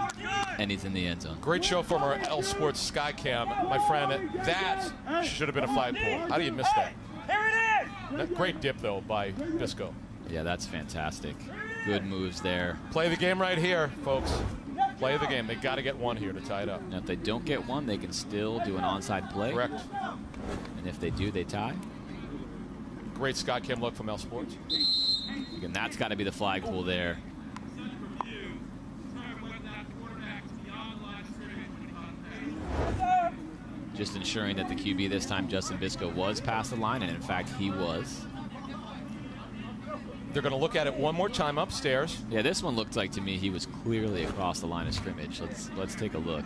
and he's in the end zone. Great show from our L Sports Skycam, my friend. That should have been a flagpole. How do you miss that? Great dip though by Bisco. Yeah, that's fantastic. Good moves there. Play the game right here, folks. Play the game. They got to get 1 here to tie it up. Now, if they don't get 1, they can still do an onside play. Correct. And if they do, they tie. Great Skycam look from L Sports. Again, that's got to be the flagpole there. Just ensuring that the QB this time, Justin Bisco, was past the line, and in fact, he was. They're going to look at it one more time upstairs. Yeah, this one looked like to me he was clearly across the line of scrimmage. Let's take a look.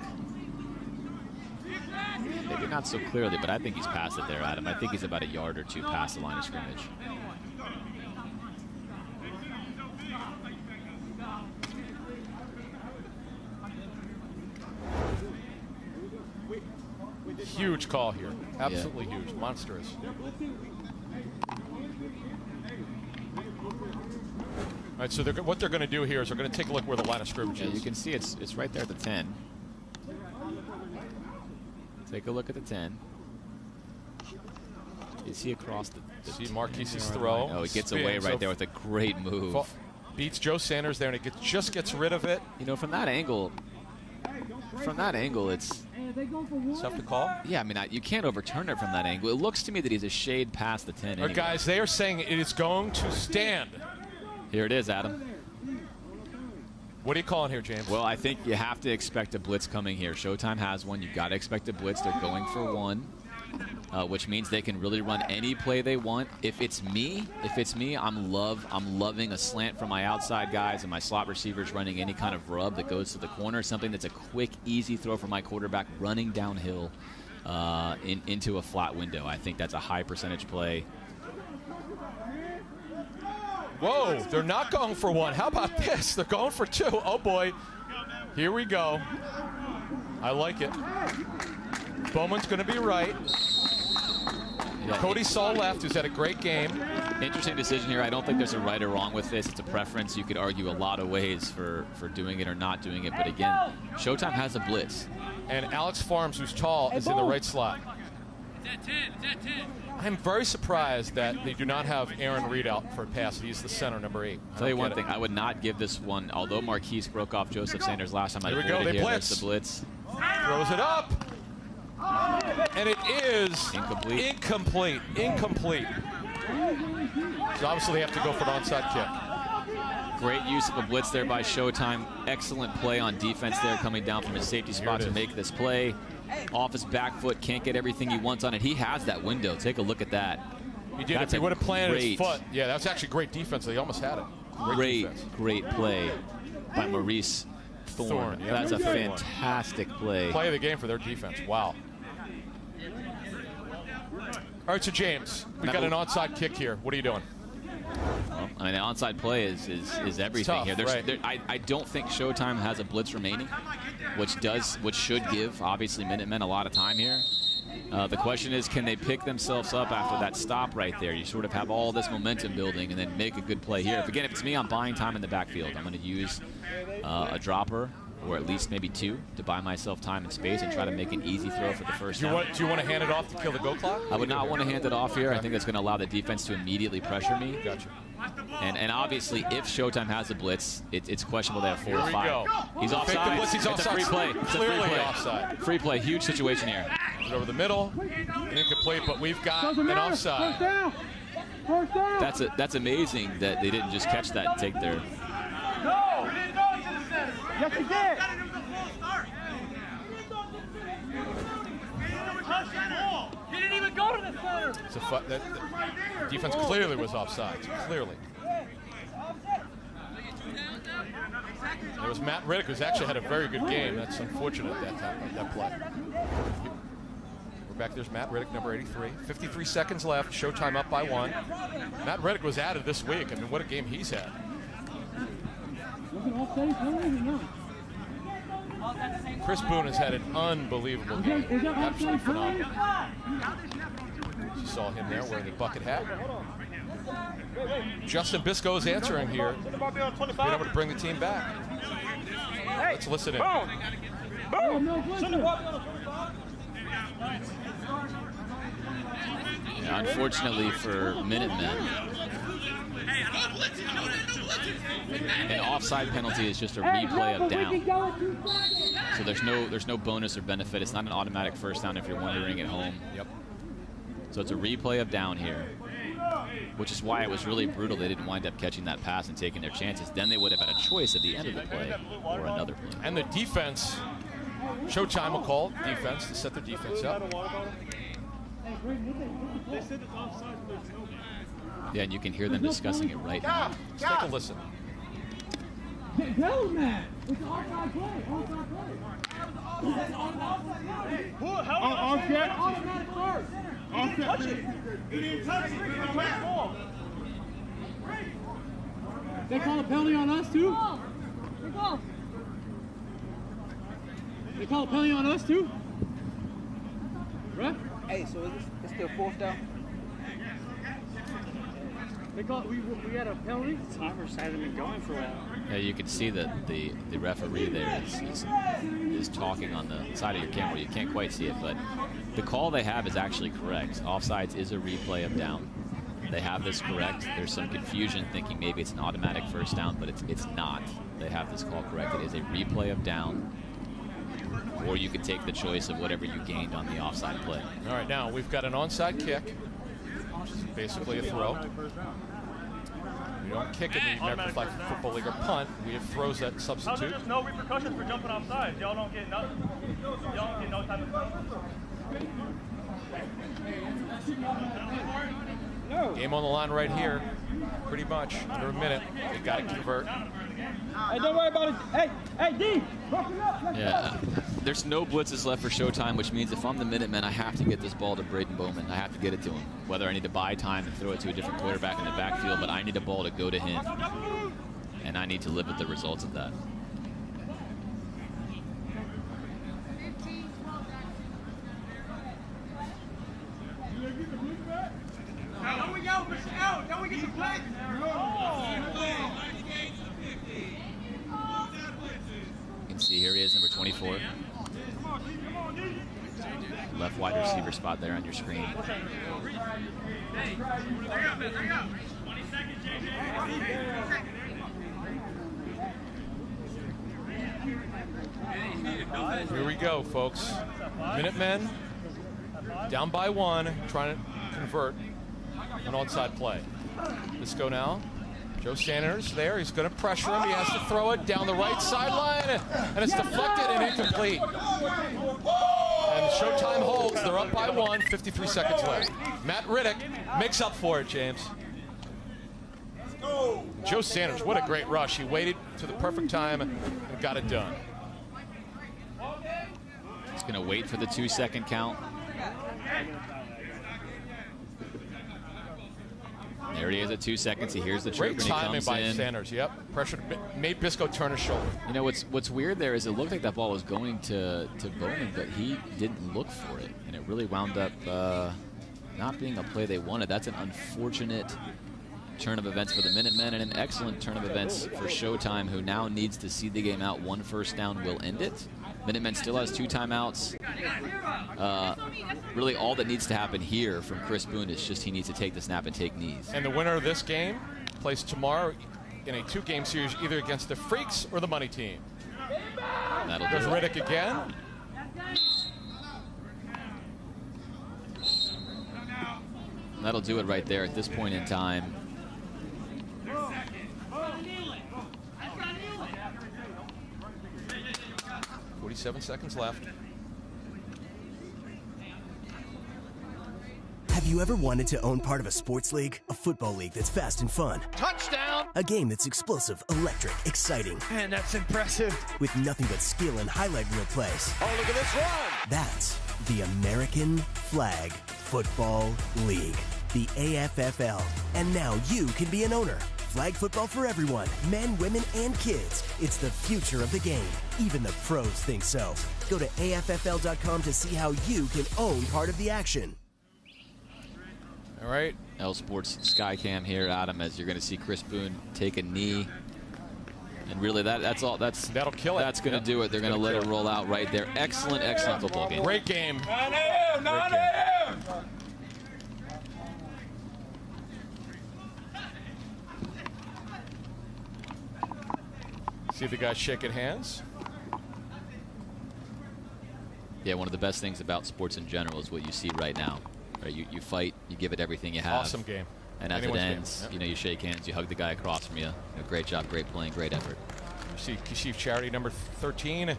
Maybe not so clearly, but I think he's past it there, Adam. I think he's about a yard or 2 past the line of scrimmage. Huge call here. Absolutely huge. Monstrous. All right, so what they're going to do here is they're going to take a look where the line of scrimmage is. You can see it's right there at the 10. Take a look at the 10. You see across the see Marquise's throw. Oh, he gets away right there with a great move. Beats Joe Sanders there, and it just gets rid of it. You know, from that angle, it's tough to call. Yeah, I mean, you can't overturn it from that angle. It looks to me that he's a shade past the 10 anyway. Guys, they are saying it is going to stand. Here it is, Adam. What are you calling here, James? Well, I think you have to expect a blitz coming here. Showtime has one. You got to expect a blitz. They're going for 1, which means they can really run any play they want. If it's me, I'm loving a slant from my outside guys and my slot receivers running any kind of rub that goes to the corner, something that's a quick, easy throw for my quarterback running downhill into a flat window. I think that's a high percentage play. Whoa, they're not going for 1. How about this? They're going for 2. Oh, boy. Here we go. I like it. Bowman's going to be right. Yeah, Cody Saul left, who's had a great game. Interesting decision here. I don't think there's a right or wrong with this. It's a preference. You could argue a lot of ways for doing it or not doing it. But, again, Showtime has a blitz. And Alex Farms, who's tall, is in the right slot. I'm very surprised that they do not have Aaron Reed out for a pass. He's the center, number 8. I'll tell you one thing. I would not give this one, although Marquise broke off Joseph Sanders last time. Here we go. They blitz. The blitz. Throws it up. And it is incomplete. So obviously they have to go for an onside kick. Great use of a blitz there by Showtime. Excellent play on defense there, coming down from his safety spot to make this play. Off his back foot, can't get everything he wants on it. He has that window. Take a look at that. He did. If he would have planted his foot. Yeah, that's actually great defense. He almost had it. Great play by Maurice Thorne. Yeah, that's a fantastic play. Play of the game for their defense. Wow. All right, so James, we've got an onside kick here. What are you doing? Well, I mean, the onside play is everything here. Right. I don't think Showtime has a blitz remaining, which should give, obviously, Minutemen a lot of time here. The question is, can they pick themselves up after that stop right there? You sort of have all this momentum building and then make a good play here. If it's me, I'm buying time in the backfield. I'm going to use a dropper, or at least maybe 2, to buy myself time and space and try to make an easy throw for the first down. Do you want to hand it off to kill the go clock? I would not want to hand it off here. I think that's going to allow the defense to immediately pressure me. Gotcha. And obviously, if Showtime has a blitz, it's questionable they have 4 or 5. He's offside. He's offside. It's a free play. Clearly offside. Free play. Huge situation here. Over the middle. Incomplete, but we've got an offside. That's amazing that they didn't just catch that and take their... Yes, he did. He didn't even go to the center. It's the defense clearly was offside. Clearly. There was Matt Riddick, who's actually had a very good game. That's unfortunate at that time, that play. We're back. There's Matt Riddick, number 83. 53 seconds left. Showtime up by 1. Matt Riddick was added this week. I mean, what a game he's had. Chris Boone has had an unbelievable game. Absolutely phenomenal. You saw him there wearing the bucket hat. Justin Biscoe is answering here. Being able to bring the team back. Let's listen in. Yeah, unfortunately for Minutemen, an offside penalty is just a replay of down. So there's no bonus or benefit. It's not an automatic first down if you're wondering at home. Yep. So it's a replay of down here, which is why it was really brutal. They didn't wind up catching that pass and taking their chances. Then they would have had a choice at the end of the play or another play. And the defense, Showtime will call defense to set their defense up. Yeah, and you can hear them discussing it right now. Let's take a listen. Tell him that. It's an offside play. Automatic first. They call a penalty on us too? They call a penalty on us too? Right? Hey, so is this still 4th down? They call we had a penalty? Timers hadn't been going for a while. Yeah, you can see that the referee there is talking on the side of your camera. You can't quite see it, but the call they have is actually correct. Offsides is a replay of down. They have this correct. There's some confusion thinking maybe it's an automatic first down, but it's not. They have this call correct. It is a replay of down, or you can take the choice of whatever you gained on the offside play. All right, now we've got an onside kick, which is basically a throw. We don't kick in the American Flag Football League or punt. We have throws that substitute. There's no repercussions for jumping offside. Y'all don't get no type of Game on the line right here. Pretty much under a minute. They got to convert. Hey, don't worry about it. Hey, D. Yeah, there's no blitzes left for Showtime, which means if I'm the Minutemen, I have to get this ball to Braden Bowman. I have to get it to him. Whether I need to buy time and throw it to a different quarterback in the backfield, but I need a ball to go to him. And I need to live with the results of that. You can see here he is, number 24. Left wide receiver spot there on your screen. Here we go, folks. Minutemen down by 1, trying to convert an onside play. Let's go now. Joe Sanders there. He's going to pressure him. He has to throw it down the right sideline, and it's deflected and incomplete. And Showtime holds. They're up by 1. 53 seconds left. Matt Riddick makes up for it, James. Joe Sanders, what a great rush. He waited to the perfect time and got it done. He's going to wait for the 2-second count. There he is at 2 seconds. He hears the trigger. Great timing by Sanders. Yep. Pressure made Biscoe turn his shoulder. You know what's weird there is it looked like that ball was going to Bowman, but he didn't look for it, and it really wound up not being a play they wanted. That's an unfortunate turn of events for the Minutemen and an excellent turn of events for Showtime, who now needs to see the game out. 1 first down will end it. Minutemen still has 2 timeouts. Really all that needs to happen here from Chris Boone is just he needs to take the snap and take knees. And the winner of this game plays tomorrow in a 2-game series either against the Freaks or the Money Team. There's Riddick again. That'll do it right there at this point in time. 47 seconds left. Have you ever wanted to own part of a sports league? A football league that's fast and fun. Touchdown! A game that's explosive, electric, exciting. Man, that's impressive. With nothing but skill and highlight reel plays. Oh, look at this run! That's the American Flag Football League, the AFFL. And now you can be an owner. Flag football for everyone, men, women, and kids. It's the future of the game. Even the pros think so. Go to AFFL.com to see how you can own part of the action. All right. L Sports Skycam here, Adam, as you're going to see Chris Boone take a knee. And really, that'll kill it. That's going to do it. They're going to let it roll out right there. Excellent, excellent football game. Great game. 9 a.m. 9 a.m. See the guys shaking hands. Yeah, one of the best things about sports in general is what you see right now. Right, you fight, you give it everything you have. Awesome game. And as Anyone's it ends, game. Yep. you know, you shake hands, you hug the guy across from you. Great job, great playing, great effort. You see Chief Charity, number 13.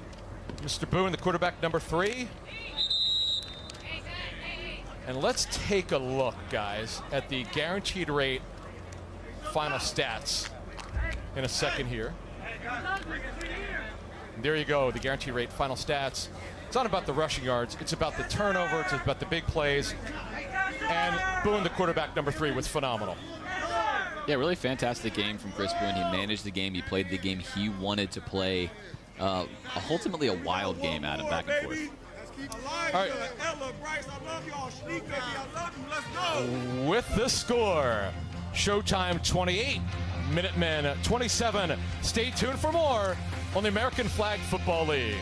Mr. Boone, the quarterback, number 3. And let's take a look, guys, at the guaranteed rate final stats in a second here. And there you go, the guaranteed rate final stats. It's not about the rushing yards. It's about the turnover. It's about the big plays. And Boone, the quarterback, number 3, was phenomenal. Yeah, really fantastic game from Chris Boone. He managed the game. He played the game he wanted to play. Ultimately a wild game, Adam, back and forth. All right. With the score, Showtime 28, Minutemen 27. Stay tuned for more on the American Flag Football League.